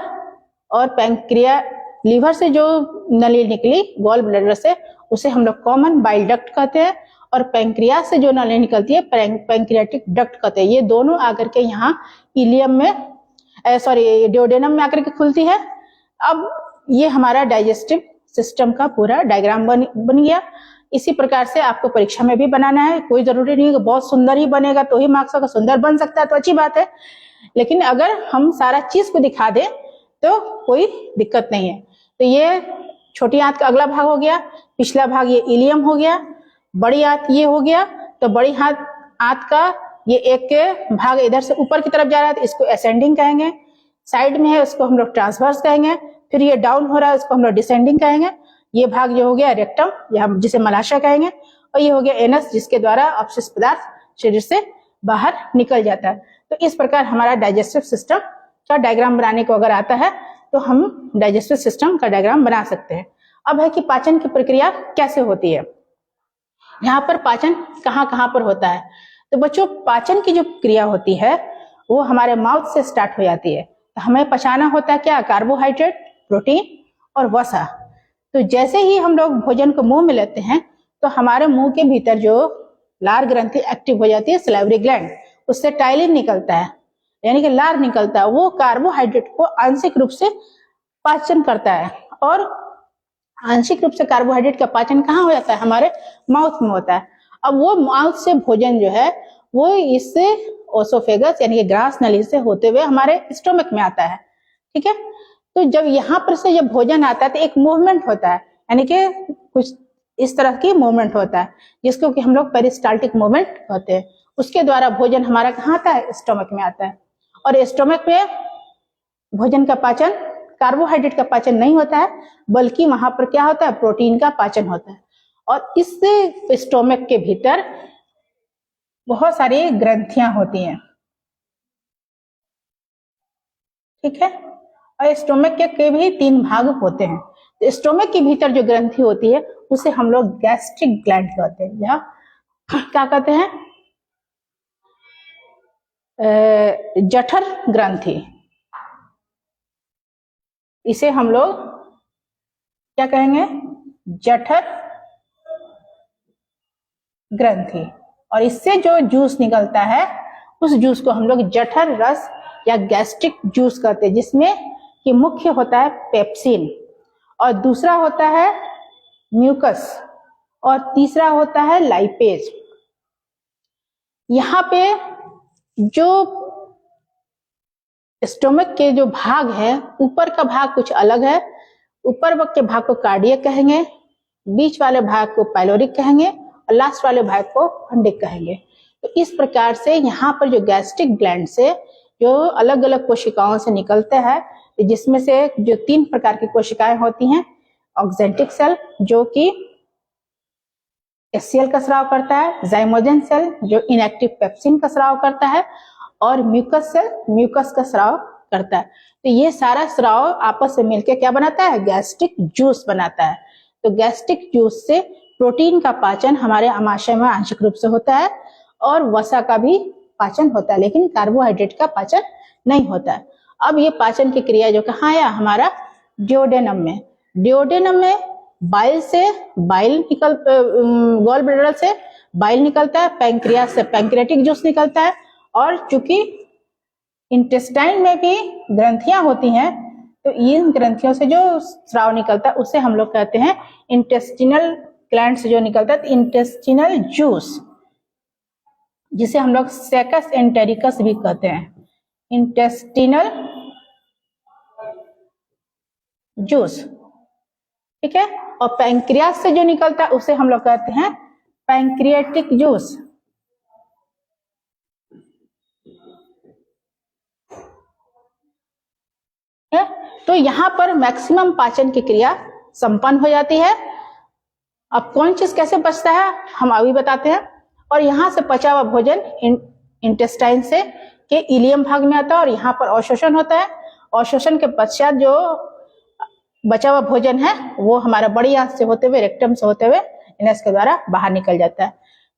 और पैंक्रिया, लीवर से जो नली निकली गॉल ब्लैडर से, उसे हम लोग कॉमन बाइल डक्ट कहते हैं, और पैंक्रियास से जो नली निकलती है पैंक्रियाटिक डक्ट कहते हैं। ये दोनों आकर के यहाँ इलियम में डिओडेनम में आकर के खुलती है। अब ये हमारा डाइजेस्टिव सिस्टम का पूरा डायग्राम बन गया। इसी प्रकार से आपको परीक्षा में भी बनाना है। कोई जरूरी नहीं है कि बहुत सुंदर ही बनेगा तो ही मार्क्स होगा। सुंदर बन सकता है तो अच्छी बात है, लेकिन अगर हम सारा चीज को दिखा दें तो कोई दिक्कत नहीं है। तो ये छोटी आंत का अगला भाग हो गया, पिछला भाग ये इलियम हो गया, बड़ी आंत ये हो गया। तो बड़ी आंत का ये एक भाग इधर से ऊपर की तरफ जा रहा है तो इसको असेंडिंग कहेंगे, साइड में है उसको हम लोग ट्रांसवर्स कहेंगे, फिर ये डाउन हो रहा है उसको हम लोग डिसेंडिंग कहेंगे। ये भाग जो हो गया रेक्टम, या जिसे मलाशय कहेंगे, और ये हो गया एनस, जिसके द्वारा अपशिष्ट पदार्थ शरीर से बाहर निकल जाता है। तो इस प्रकार हमारा डाइजेस्टिव सिस्टम का डायग्राम बनाने को अगर आता है तो हम डाइजेस्टिव सिस्टम का डायग्राम बना सकते हैं। अब है कि पाचन की प्रक्रिया कैसे होती है, यहाँ पर पाचन कहाँ कहाँ पर होता है। तो बच्चों, पाचन की जो क्रिया होती है वो हमारे माउथ से स्टार्ट हो जाती है। तो हमें पचाना होता है क्या, कार्बोहाइड्रेट, प्रोटीन और वसा। तो जैसे ही हम लोग भोजन को मुंह में लेते हैं तो हमारे मुंह के भीतर जो लार ग्रंथि एक्टिव हो जाती है, सलाइवरी ग्लैंड, उससे टाइलिन निकलता है, यानी कि लार निकलता है। वो कार्बोहाइड्रेट को आंशिक रूप से पाचन करता है, और आंशिक रूप से कार्बोहाइड्रेट का पाचन कहाँ हो जाता है, हमारे माउथ में होता है। अब वो माउथ से भोजन जो है वो इससे ओसोफेगस यानी कि ग्रास नली से होते हुए हमारे स्टोमक में आता है। ठीक है, तो जब यहाँ पर से जब भोजन आता है तो एक मूवमेंट होता है, यानी कि कुछ इस तरह की मूवमेंट होता है जिसको कि हम लोग पेरिस्टाल्टिक मूवमेंट कहते हैं। उसके द्वारा भोजन हमारा कहाँ आता है, स्टोमक में आता है। और स्टोमक में भोजन का पाचन, कार्बोहाइड्रेट का पाचन नहीं होता है, बल्कि वहां पर क्या होता है, प्रोटीन का पाचन होता है। और इससे स्टोमक के भीतर बहुत सारी ग्रंथियां होती हैं। ठीक है, और स्टोमक के भी 3 भाग होते हैं। तो स्टोमक के भीतर जो ग्रंथि होती है उसे हम लोग गैस्ट्रिक ग्लैंड कहते हैं, या क्या कहते हैं, जठर ग्रंथि। इसे हम लोग क्या कहेंगे, जठर ग्रंथि। और इससे जो जूस निकलता है उस जूस को हम लोग जठर रस या गैस्ट्रिक जूस कहते हैं, जिसमें कि मुख्य होता है पेप्सिन, और दूसरा होता है म्यूकस, और तीसरा होता है लाइपेज। यहाँ पे जो स्टोमक के जो भाग है, ऊपर का भाग कुछ अलग है। ऊपर के भाग को कार्डियक कहेंगे, बीच वाले भाग को पाइलोरिक कहेंगे, और लास्ट वाले भाग को फंडिक कहेंगे। तो इस प्रकार से यहाँ पर जो गैस्ट्रिक ग्लैंड से जो अलग अलग कोशिकाओं से निकलते हैं, जिसमें से जो 3 प्रकार की कोशिकाएं होती हैं, ऑक्जेंटिक सेल जो कि HCl का स्राव करता है, जाइमोजन सेल जो इनएक्टिव पेप्सिन का स्राव करता है, और म्यूकस सेल म्यूकस का स्राव करता है। तो ये सारा स्राव आपस में मिलकर क्या बनाता है, गैस्ट्रिक जूस बनाता है। तो गैस्ट्रिक जूस से प्रोटीन का पाचन हमारे आमाशय में आंशिक रूप से होता है और वसा का भी पाचन होता है, लेकिन कार्बोहाइड्रेट का पाचन नहीं होता है। अब ये पाचन की क्रिया जो कहाँ आया, हमारा डिओडेनम में। डिओडेनम में बाइल से बाइल गॉल ब्लैडर से बाइल निकलता है, पैंक्रियास से पैंक्रियाटिक जूस निकलता है, और चूंकि इंटेस्टाइन में भी ग्रंथियां होती हैं, तो इन ग्रंथियों से जो स्राव निकलता है उसे हम लोग कहते हैं इंटेस्टिनल ग्लैंड से जो निकलता है इंटेस्टिनल जूस, जिसे हम लोग सेकस एंटेरिकस भी कहते हैं, इंटेस्टिनल जूस। ठीक है, और पैंक्रियास से जो निकलता है उसे हम लोग कहते हैं पैंक्रियाटिक जूस। है? तो यहां पर मैक्सिमम पाचन की क्रिया संपन्न हो जाती है। अब कौन चीज कैसे पचता है हम अभी बताते हैं। और यहां से पचा हुआ भोजन इंटेस्टाइन से के इलियम भाग में आता है और यहाँ पर अवशोषण होता है। अवशोषण के पश्चात जो बचा हुआ भोजन है वो हमारा बड़ी आंत से होते हुए, रेक्टम से होते हुए एनएस के द्वारा बाहर निकल जाता है।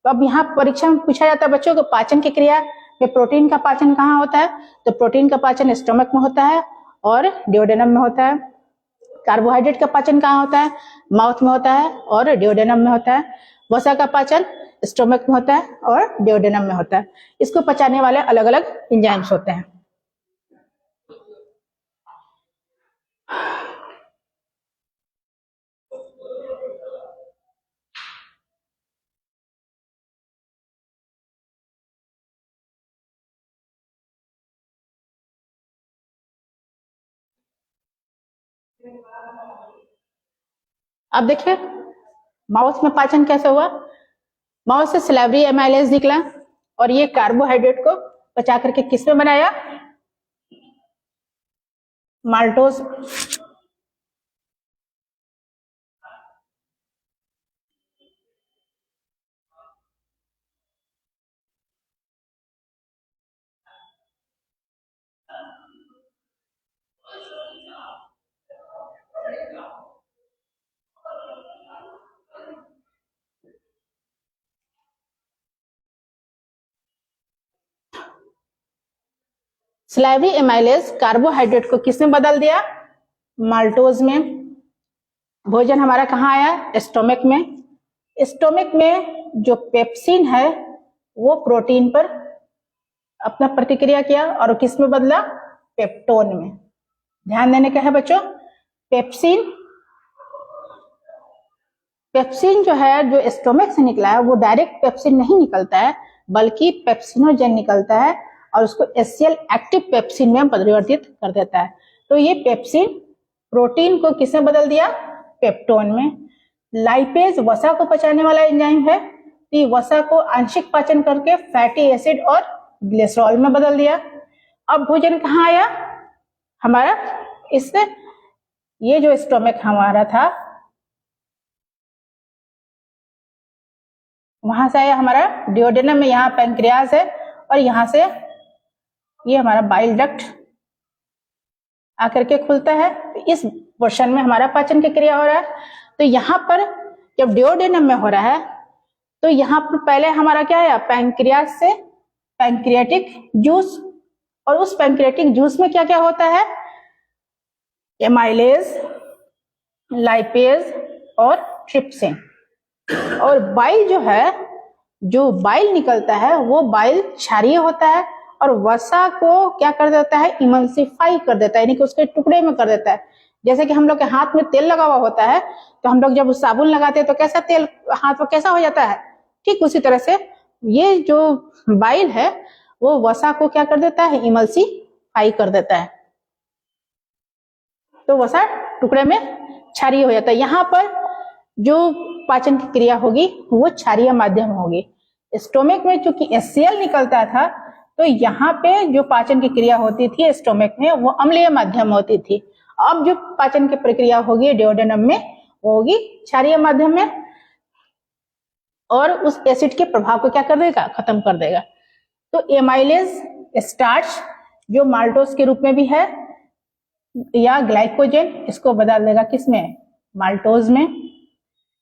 तो अब यहाँ परीक्षा में पूछा जाता है बच्चों को पाचन की क्रिया में प्रोटीन का पाचन कहाँ होता है, तो प्रोटीन का पाचन स्टोमक में होता है और डिओडेनम में होता है। कार्बोहाइड्रेट का पाचन कहाँ होता है, माउथ में होता है और डिओडेनम में होता है। वसा का पाचन स्टोमक में होता है और डिओडेनम में होता है। इसको पचाने वाले अलग अलग एंजाइम्स होते हैं। अब देखिए माउथ में पाचन कैसे हुआ। माउथ से सिलेवरी एमाइलेज निकला और ये कार्बोहाइड्रेट को पचा करके किस में बनाया, माल्टोज। स्लाइवरी एमाइलेज कार्बोहाइड्रेट को किसमें बदल दिया, माल्टोज में। भोजन हमारा कहाँ आया, स्टोमक में। स्टोमक में जो पेप्सिन है वो प्रोटीन पर अपना प्रतिक्रिया किया और किसमें बदला, पेप्टोन में। ध्यान देने का है बच्चों, पेप्सिन जो है जो स्टोमक से निकला है वो डायरेक्ट पेप्सिन नहीं निकलता है, बल्कि पेप्सिनोजेन निकलता है और उसको HCl एक्टिव पेप्सिन में परिवर्तित कर देता है। तो ये पेप्सिन प्रोटीन को किसमें बदल दिया, पेप्टोन में। लाइपेज वसा को पचाने वाला एंजाइम है, तो वसा को आंशिक पाचन करके फैटी एसिड और ग्लिसरॉल में बदल दिया। अब भोजन कहाँ आया हमारा, इससे ये जो स्टोमक हमारा था वहां से आया हमारा डिओडेनम में, यहाँ पैंक्रियाज है और यहाँ से ये हमारा बाइल डक्ट आकर के खुलता है। तो इस पोर्शन में हमारा पाचन की क्रिया हो रहा है। तो यहाँ पर जब डिओडेनम में हो रहा है तो यहाँ पर पहले हमारा क्या है, पैंक्रियाज से पैंक्रियाटिक जूस, और उस पैंक्रियाटिक जूस में क्या क्या होता है, एमाइलेज, लाइपेज और ट्रिप्सिन। और बाइल जो है, जो बाइल निकलता है वो बाइल क्षारीय होता है और वसा को क्या कर देता है, इमल्सिफाई कर देता है, यानी कि उसके टुकड़े में कर देता है। जैसे कि हम लोग के हाथ में तेल लगा हुआ होता है तो हम लोग जब साबुन लगाते हैं तो कैसा तेल हाथ में कैसा हो जाता है, ठीक उसी तरह से ये जो बाइल है वो वसा को क्या कर देता है, इमल्सिफाई कर देता है। तो वसा टुकड़े में क्षारीय हो जाता है। यहाँ पर जो पाचन की क्रिया होगी वो क्षारीय माध्यम होगी। स्टोमक में चूंकि HCl निकलता था तो यहाँ पे जो पाचन की क्रिया होती थी स्टोमक में वो अम्लीय माध्यम होती थी। अब जो पाचन की प्रक्रिया होगी डिओडेनम में वो होगी क्षारीय माध्यम में, और उस एसिड के प्रभाव को क्या कर देगा, खत्म कर देगा। तो एमाइलेज स्टार्च जो माल्टोज के रूप में भी है या ग्लाइकोजन, इसको बदल देगा किसमें, माल्टोज में।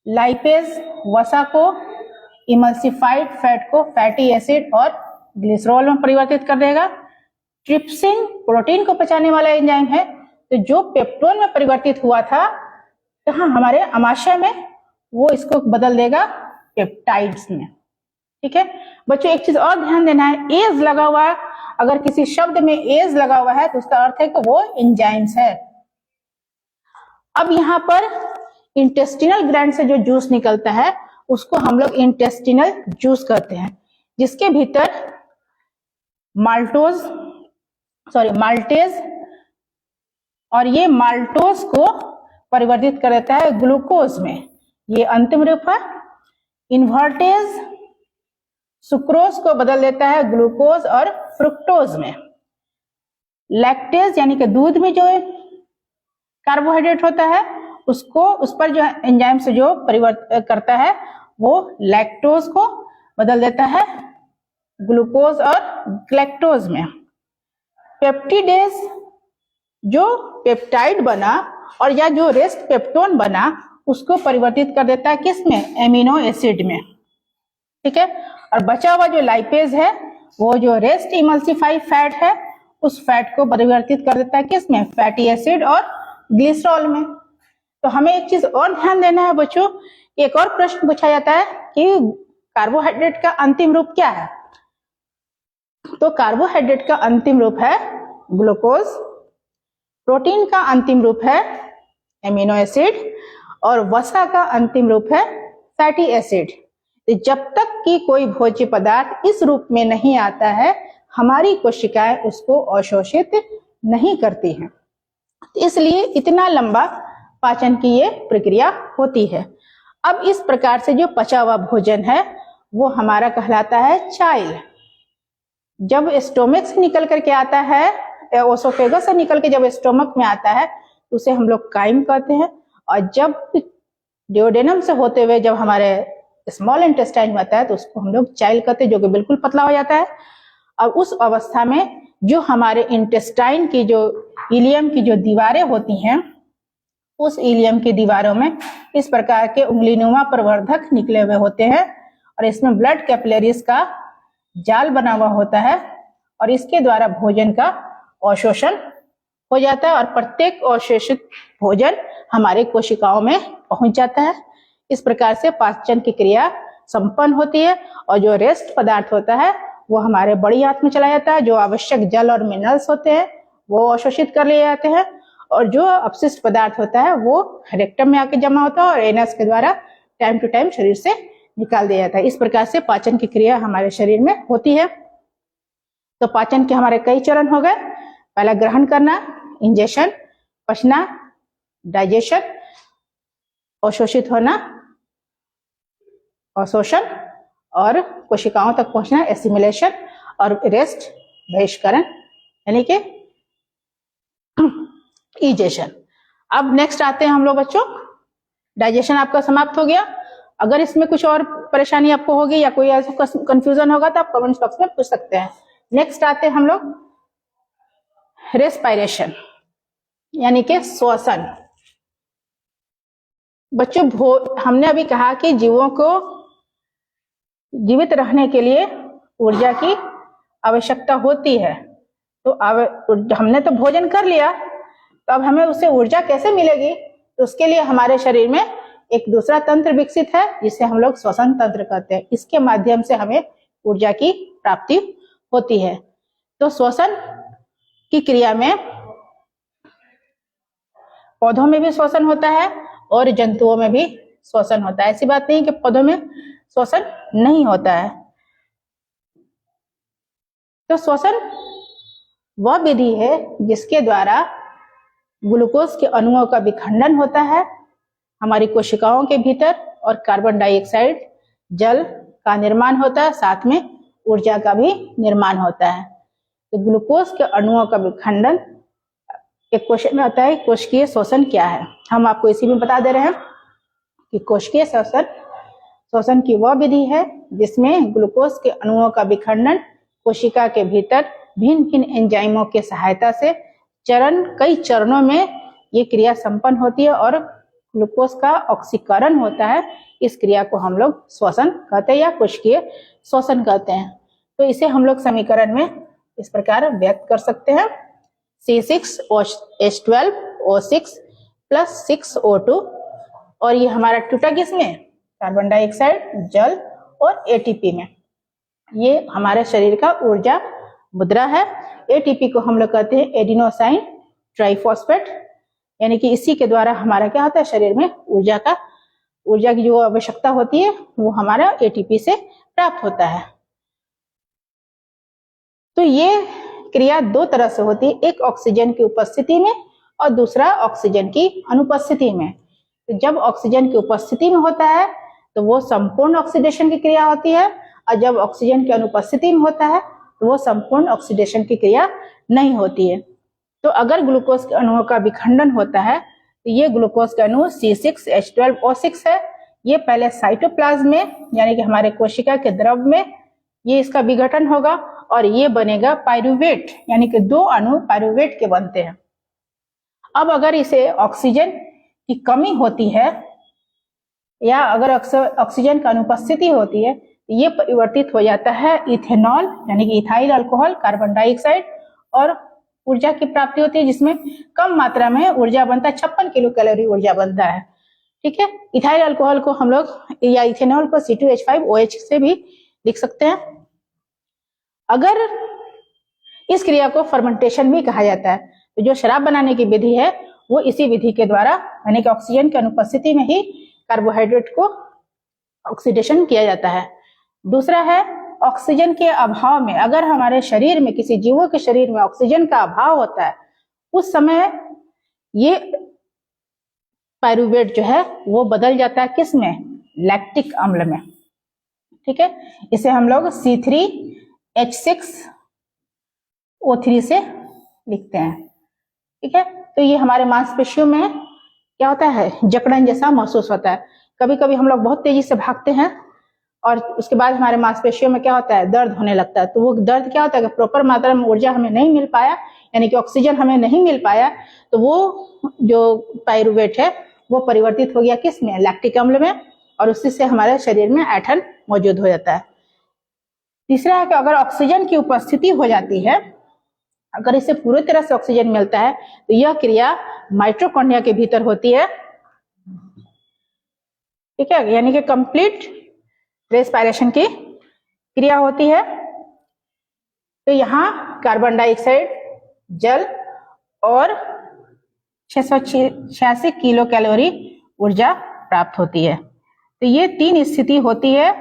लाइपेज वसा को, इमल्सिफाइड फैट को फैटी एसिड और ग्लिसरॉल में परिवर्तित कर देगा। ट्रिप्सिन प्रोटीन को पचाने वाला एंजाइम है, तो जो पेप्टोन में परिवर्तित हुआ था कहाँ, हमारे अमाशय में, वो इसको बदल देगा पेप्टाइड्स में। ठीक है बच्चों, एक चीज और ध्यान देना है, एज लगा हुआ है, अगर किसी शब्द में एज लगा हुआ है तो उसका अर्थ है कि वो एंजाइम्स है। अब यहाँ पर इंटेस्टिनल ग्लैंड से जो जूस निकलता है उसको हम लोग इंटेस्टिनल जूस कहते हैं, जिसके भीतर माल्टेज और ये माल्टोज को परिवर्तित कर देता है ग्लूकोज में, ये अंतिम रूप है। इन्वर्टेज सुक्रोज को बदल देता है ग्लूकोज और फ्रुक्टोज में। लैक्टेज यानी कि दूध में जो कार्बोहाइड्रेट होता है उसको, उस पर जो एंजाइम से जो परिवर्तन करता है वो लैक्टोज को बदल देता है ग्लूकोज और ग्लैक्टोज में। पेप्टिडेज जो पेप्टाइड बना और या जो रेस्ट पेप्टोन बना उसको परिवर्तित कर देता है किसमें, एमिनो एसिड में। ठीक है, और बचा हुआ जो लाइपेज है वो जो रेस्ट इमल्सिफाइड फैट है उस फैट को परिवर्तित कर देता है किसमें, फैटी एसिड और ग्लिसरॉल में। तो हमें एक चीज और ध्यान देना है बच्चों, एक और प्रश्न पूछा जाता है कि कार्बोहाइड्रेट का अंतिम रूप क्या है। तो कार्बोहाइड्रेट का अंतिम रूप है ग्लूकोज, प्रोटीन का अंतिम रूप है एमिनो एसिड और वसा का अंतिम रूप है फैटी एसिड। जब तक कि कोई भोज्य पदार्थ इस रूप में नहीं आता है हमारी कोशिकाएं उसको अवशोषित नहीं करती हैं, इसलिए इतना लंबा पाचन की ये प्रक्रिया होती है। अब इस प्रकार से जो पचा हुआ भोजन है वो हमारा कहलाता है चाइल। जब स्टोमक से निकल करके आता है, ओसोफेगस से निकल के जब स्टोमक में आता है तो उसे हम लोग काइम कहते हैं, और जब डिओडेनम से होते हुए जब हमारे स्मॉल इंटेस्टाइन में आता है तो उसको हम लोग चाइल कहते हैं, जो कि बिल्कुल पतला हो जाता है। और उस अवस्था में जो हमारे इंटेस्टाइन की जो इलियम की जो दीवारें होती हैं उस इलियम की दीवारों में इस प्रकार के उंगलीनुमा प्रवर्धक निकले हुए होते हैं और इसमें ब्लड कैपिलरीज का जाल बना हुआ होता है और इसके द्वारा भोजन का अवशोषण हो जाता है और प्रत्येक अवशोषित भोजन हमारे कोशिकाओं में पहुंच जाता है। इस प्रकार से पाचन की क्रिया संपन्न होती है और जो रेस्ट पदार्थ होता है वो हमारे बड़ी आंत में चला जाता है, जो आवश्यक जल और मिनरल्स होते हैं वो अवशोषित कर लिए जाते हैं और जो अपशिष्ट पदार्थ होता है वो रेक्टम में आके जमा होता है और एनस के द्वारा टाइम टू टाइम शरीर से निकाल दिया जाता है। इस प्रकार से पाचन की क्रिया हमारे शरीर में होती है। तो पाचन के हमारे कई चरण हो गए, पहला ग्रहण करना, इंजेशन, पचना, डाइजेशन, अवशोषित होना, अवशोषण और कोशिकाओं तक पहुंचना, एसिमिलेशन, और रेस्ट, बहिष्करण यानी कि इजेशन। अब नेक्स्ट आते हैं हम लोग बच्चों, डाइजेशन आपका समाप्त हो गया। अगर इसमें कुछ और परेशानी आपको होगी या कोई ऐसा कंफ्यूजन होगा तो आप कमेंट बॉक्स में पूछ सकते हैं। नेक्स्ट आते हैं हम लोग रेस्पिरेशन यानी कि श्वसन। बच्चों हमने अभी कहा कि जीवों को जीवित रहने के लिए ऊर्जा की आवश्यकता होती है। तो हमने तो भोजन कर लिया, तो अब हमें उससे ऊर्जा कैसे मिलेगी? तो उसके लिए हमारे शरीर में एक दूसरा तंत्र विकसित है जिसे हम लोग श्वसन तंत्र कहते हैं। इसके माध्यम से हमें ऊर्जा की प्राप्ति होती है। तो श्वसन की क्रिया में पौधों में भी श्वसन होता है और जंतुओं में भी श्वसन होता है। ऐसी बात नहीं कि पौधों में श्वसन नहीं होता है। तो श्वसन वह विधि है जिसके द्वारा ग्लूकोज के अणुओं का विखंडन होता है हमारी कोशिकाओं के भीतर और कार्बन डाइऑक्साइड जल का निर्माण होता है, साथ में ऊर्जा का भी निर्माण होता है। तो ग्लूकोज के अणुओं का विखंडन, एक क्वेश्चन में आता है कोशिकीय शोषण क्या है। हम आपको इसी में बता दे रहे हैं कि कोशिकीय शोषण की वह विधि है जिसमें ग्लूकोज के अणुओं का विखंडन कोशिका के भीतर भिन्न भिन्न एंजाइमों की सहायता से कई चरणों में ये क्रिया संपन्न होती है और ग्लूकोज का ऑक्सीकरण होता है। इस क्रिया को हम लोग श्वसन कहते हैं या कोशिकीय शोषण कहते हैं। तो इसे हम लोग समीकरण में इस प्रकार व्यक्त कर सकते हैं, C6H12O6 प्लस 6O2, और ये हमारा टूटा किसमें, कार्बन डाइऑक्साइड, जल और एटीपी में। ये हमारे शरीर का ऊर्जा मुद्रा है। एटीपी को हम लोग कहते हैं एडिनोसाइन ट्राइफॉस्फेट, यानी कि इसी के द्वारा हमारा क्या होता है, शरीर में ऊर्जा की जो आवश्यकता होती है वो हमारा एटीपी से प्राप्त होता है। तो ये क्रिया दो तरह से होती है, एक ऑक्सीजन की उपस्थिति में और दूसरा ऑक्सीजन की अनुपस्थिति में। तो जब ऑक्सीजन की उपस्थिति में होता है तो वो संपूर्ण ऑक्सीडेशन की क्रिया होती है, और जब ऑक्सीजन की अनुपस्थिति में होता है तो वो संपूर्ण ऑक्सीडेशन की क्रिया नहीं होती है। तो अगर ग्लूकोज के अणुओं का विखंडन होता है तो ये ग्लूकोज का अणु C6H12O6 है। ये पहले साइटोप्लाज्म में यानी कि हमारे कोशिका के द्रव में ये इसका विघटन होगा और ये बनेगा पाइरूवेट, यानी कि दो अणु पाइरूवेट के बनते हैं। अब अगर इसे ऑक्सीजन की कमी होती है या अगर ऑक्सीजन की अनुपस्थिति होती है तो ये परिवर्तित हो जाता है इथेनॉल, यानी कि इथाइल अल्कोहल, कार्बन डाइऑक्साइड, और ऊर्जा की प्राप्ति होती है जिसमें कम मात्रा में ऊर्जा बनता है, 56 किलो कैलोरी ऊर्जा बनता है। ठीक है, इथाइल अल्कोहल को हम लोग या इथेनॉल को C2H5OH से भी लिख सकते हैं। अगर इस क्रिया को फर्मेंटेशन भी कहा जाता है, तो जो शराब बनाने की विधि है वो इसी विधि के द्वारा, यानी कि ऑक्सीजन की अनुपस्थिति में ही कार्बोहाइड्रेट को ऑक्सीडेशन किया जाता है। दूसरा है ऑक्सीजन के अभाव में, अगर हमारे शरीर में, किसी जीवों के शरीर में ऑक्सीजन का अभाव होता है, उस समय ये पाइरूवेट जो है वो बदल जाता है किस में, लैक्टिक अम्ल में। ठीक है, इसे हम लोग C3H6O3 से लिखते हैं। ठीक है, तो ये हमारे मांसपेशियों में क्या होता है, जकड़न जैसा महसूस होता है। कभी कभी हम लोग बहुत तेजी से भागते हैं और उसके बाद हमारे मांसपेशियों में क्या होता है, दर्द होने लगता है। तो वो दर्द क्या होता है कि प्रॉपर मात्रा में ऊर्जा हमें नहीं मिल पाया, यानी कि ऑक्सीजन हमें नहीं मिल पाया, तो वो जो पाइरूवेट है वो परिवर्तित हो गया किस में, लैक्टिक अम्ल में, और उसी से हमारे शरीर में ऐंठन मौजूद हो जाता है। तीसरा है कि अगर ऑक्सीजन की उपस्थिति हो जाती है, अगर इसे पूरी तरह से ऑक्सीजन मिलता है तो यह क्रिया माइटोकॉन्ड्रिया के भीतर होती है। ठीक है, यानी कि कंप्लीट रेस्पिरेशन की क्रिया होती है। तो यहाँ कार्बन डाइऑक्साइड, जल और 686 किलो कैलोरी ऊर्जा प्राप्त होती है। तो ये तीन स्थिति होती है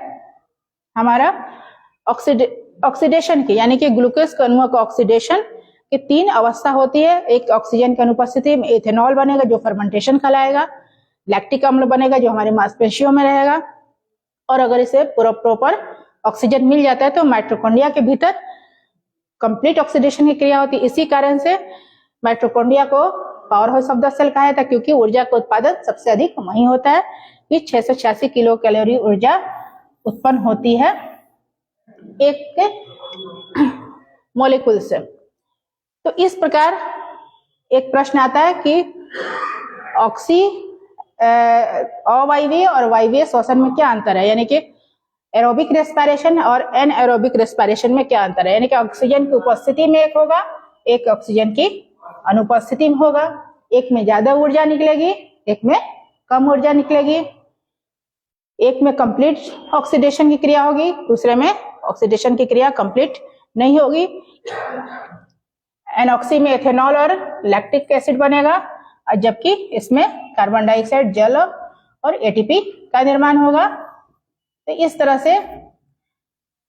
हमारा ऑक्सीडेशन की, यानी कि ग्लूकोज के अणुओं का ऑक्सीडेशन की तीन अवस्था होती है। एक ऑक्सीजन की अनुपस्थिति में इथेनॉल बनेगा जो फर्मेंटेशन कहलाएगा, लैक्टिक अम्ल बनेगा जो हमारी मांसपेशियों में रहेगा, और अगर इसे प्रॉपर ऑक्सीजन मिल जाता है तो माइटोकॉन्ड्रिया के भीतर कंप्लीट ऑक्सीडेशन की क्रिया होती है। इसी कारण से माइटोकॉन्ड्रिया को power house of the cell कहा जाता है, क्योंकि ऊर्जा का उत्पादन सबसे अधिक वहीं होता है कि 686 किलो कैलोरी ऊर्जा उत्पन्न होती है एक मॉलिक्यूल से। तो इस प्रकार एक प्रश्न आता है कि अवायवीय और वायवीय श्वसन में क्या अंतर है, यानी कि एरोबिक रेस्पिरेशन और एनएरोबिक रेस्पिरेशन में क्या अंतर है। यानी कि ऑक्सीजन की उपस्थिति में एक होगा, एक ऑक्सीजन की अनुपस्थिति में होगा। एक में ज्यादा ऊर्जा निकलेगी, एक में कम ऊर्जा निकलेगी। एक में कंप्लीट ऑक्सीडेशन की क्रिया होगी, दूसरे में ऑक्सीडेशन की क्रिया कंप्लीट नहीं होगी। एनऑक्सी में एथेनॉल और लैक्टिक एसिड बनेगा, और जबकि इसमें कार्बन डाइऑक्साइड, जल और एटीपी का निर्माण होगा। तो इस तरह से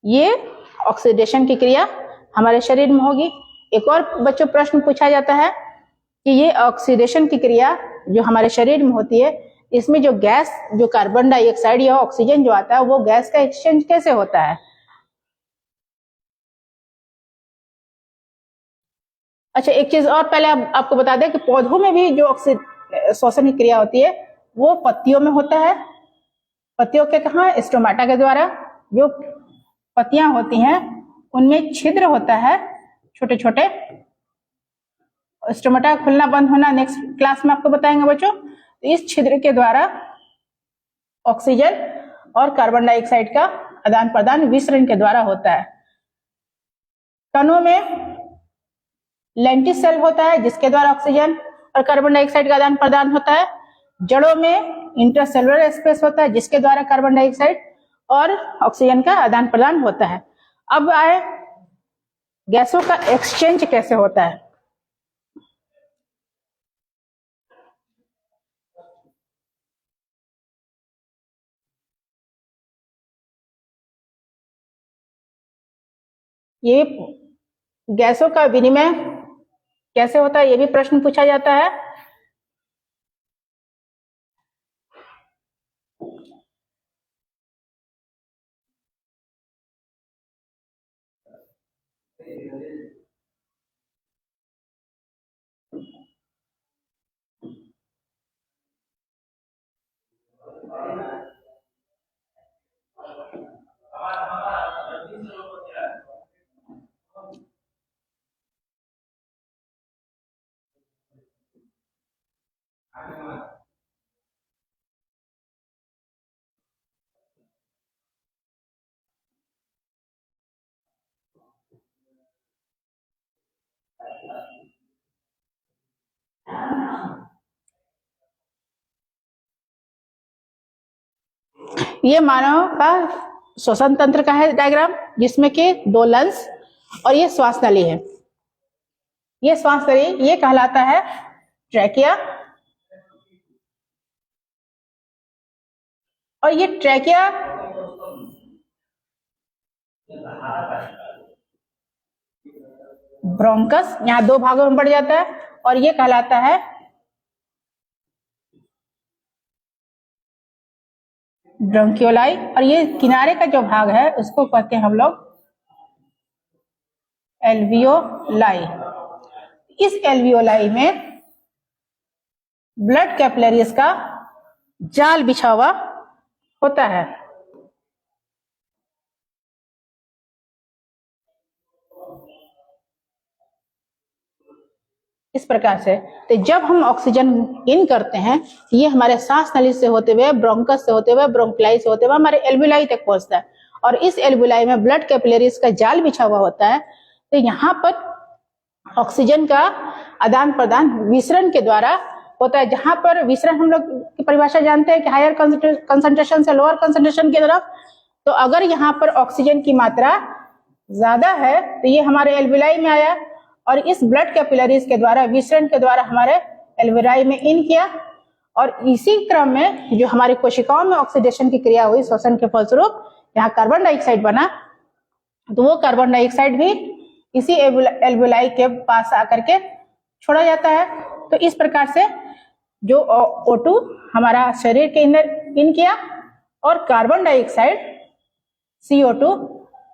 ये ऑक्सीडेशन की क्रिया हमारे शरीर में होगी। एक और बच्चों प्रश्न पूछा जाता है कि ये ऑक्सीडेशन की क्रिया जो हमारे शरीर में होती है, इसमें जो गैस, जो कार्बन डाइऑक्साइड या ऑक्सीजन जो आता है, वो गैस का एक्सचेंज कैसे होता है। अच्छा, एक चीज और पहले आपको बता दें कि पौधों में भी जो श्वसन की क्रिया होती है वो पत्तियों में होता है। पत्तियों के कहाँ? स्टोमेटा के द्वारा। जो पत्तियां होती हैं उनमें छिद्र होता है छोटे छोटे। स्टोमेटा खुलना बंद होना नेक्स्ट क्लास में आपको बताएंगे बच्चों। तो इस छिद्र के द्वारा ऑक्सीजन और कार्बन डाइऑक्साइड का आदान प्रदान विसरण के द्वारा होता है। कणों में लेंटिसेल होता है जिसके द्वारा ऑक्सीजन और कार्बन डाइऑक्साइड का आदान प्रदान होता है। जड़ों में इंटरसेलुलर स्पेस होता है जिसके द्वारा कार्बन डाइऑक्साइड और ऑक्सीजन का आदान प्रदान होता है। अब आए गैसों का एक्सचेंज कैसे होता है। ये गैसों का विनिमय कैसे होता है, ये भी प्रश्न पूछा जाता है। ये मानव का श्वसन तंत्र का है डायग्राम, जिसमें कि 2 लंग्स और ये श्वास नली है। ये श्वास नली ये कहलाता है ट्रैकिया, और ये ट्रैकिया ब्रोंकस यहाँ 2 भागों में बढ़ जाता है, और ये कहलाता है ब्रोंकियोलाई। और ये किनारे का जो भाग है उसको कहते हैं हम लोग एल्वियोलाई। इस एल्वियोलाई में ब्लड कैपिलरीज का जाल बिछा हुआ होता है। इस प्रकार से तो जब हम ऑक्सीजन इन करते हैं ये हमारे सांस नली से होते हुए, ब्रोंकस से होते हुए, ब्रोंकिलाई से होते हुए हमारे एल्वियोलाई तक पहुंचता है, और इस एल्वियोलाई में ब्लड कैपिलरीज का जाल बिछा हुआ होता है। तो यहाँ पर ऑक्सीजन का आदान प्रदान विसरण के द्वारा होता है। जहां पर विसरण हम लोग की परिभाषा जानते हैं कि हायर कंसंट्रेशन से लोअर कंसंट्रेशन की तरफ। तो अगर यहाँ पर ऑक्सीजन की मात्रा ज्यादा है तो ये हमारे एल्वियोलाई में आया, और इस ब्लड कैपिलरीज के द्वारा विसरण के द्वारा हमारे एल्वियोलाई में इन किया, और इसी क्रम में जो हमारी कोशिकाओं में ऑक्सीडेशन की क्रिया हुई श्वसन के फलस्वरूप यहाँ कार्बन डाइऑक्साइड बना, तो वो कार्बन डाइऑक्साइड भी इसी एल्वियोलाई के पास आकर के छोड़ा जाता है। तो इस प्रकार से जो O2 हमारा शरीर के अंदर इन किया, और कार्बन डाइऑक्साइड CO2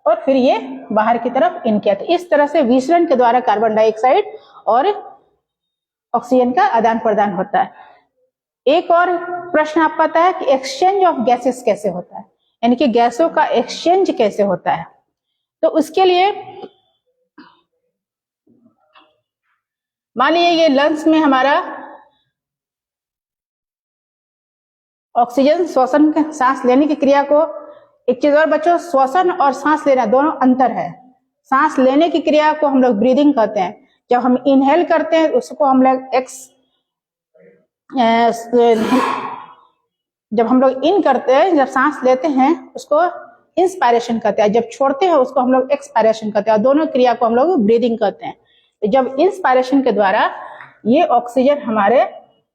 और फिर ये बाहर की तरफ इन किया। तो इस तरह से विसरण के द्वारा कार्बन डाइऑक्साइड और ऑक्सीजन का आदान प्रदान होता है। एक और प्रश्न आपका आता है कि एक्सचेंज ऑफ गैसेस कैसे होता है, यानी कि गैसों का एक्सचेंज कैसे होता है। तो उसके लिए मान लीजिए ये लंग्स में हमारा ऑक्सीजन श्वसन सांस लेने की क्रिया को, एक चीज और बच्चों, श्वसन और सांस लेना दोनों अंतर है। सांस लेने की क्रिया को हम लोग ब्रीदिंग कहते हैं, जब हम इनहेल करते हैं उसको हम लोग जब हम लोग इन करते हैं, जब सांस लेते हैं उसको इंस्पायरेशन कहते हैं, जब छोड़ते हैं उसको हम लोग एक्सपायरेशन कहते हैं, और दोनों क्रिया को हम लोग ब्रीदिंग कहते हैं। तो जब इंस्पायरेशन के द्वारा ये ऑक्सीजन हमारे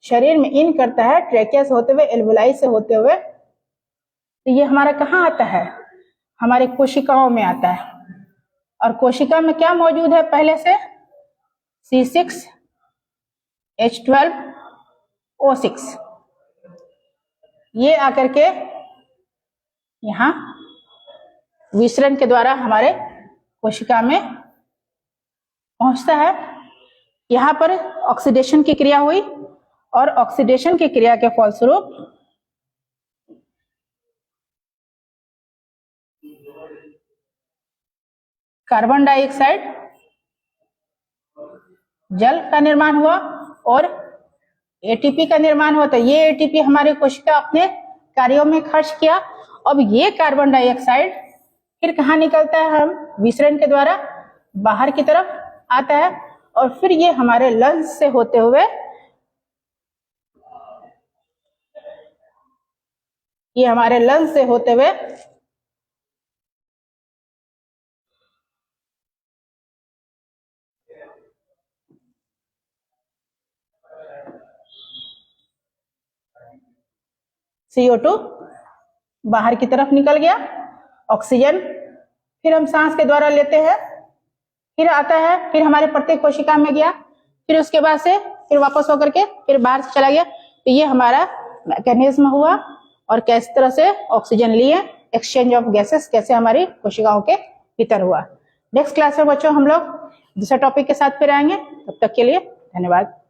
शरीर में इन करता है ट्रैकिया से होते हुए, एल्वियोलाई से होते हुए, तो ये हमारा कहाँ आता है, हमारे कोशिकाओं में आता है। और कोशिका में क्या मौजूद है पहले से, C6H12O6, ये आकर के यहाँ विसरण के द्वारा हमारे कोशिका में पहुंचता है। यहाँ पर ऑक्सीडेशन की क्रिया हुई और ऑक्सीडेशन की क्रिया के फलस्वरूप कार्बन डाइऑक्साइड जल का निर्माण हुआ और एटीपी का निर्माण हुआ। तो ये एटीपी हमारे कोशिका अपने कार्यों में खर्च किया। अब ये कार्बन डाइऑक्साइड फिर कहाँ निकलता है? हम विसरण के द्वारा बाहर की तरफ आता है और फिर ये हमारे लंग्स से होते हुए CO2 बाहर की तरफ निकल गया। ऑक्सीजन फिर हम सांस के द्वारा लेते हैं, फिर आता है, फिर हमारे प्रत्येक कोशिका में गया, फिर उसके बाद से फिर वापस होकर के फिर बाहर से चला गया। तो ये हमारा मैकेनिज्म हुआ और किस तरह से ऑक्सीजन लिए, एक्सचेंज ऑफ गैसेस कैसे हमारी कोशिकाओं के भीतर हुआ। नेक्स्ट क्लास में बच्चों हम लोग दूसरे टॉपिक के साथ फिर आएंगे। तब तक के लिए धन्यवाद।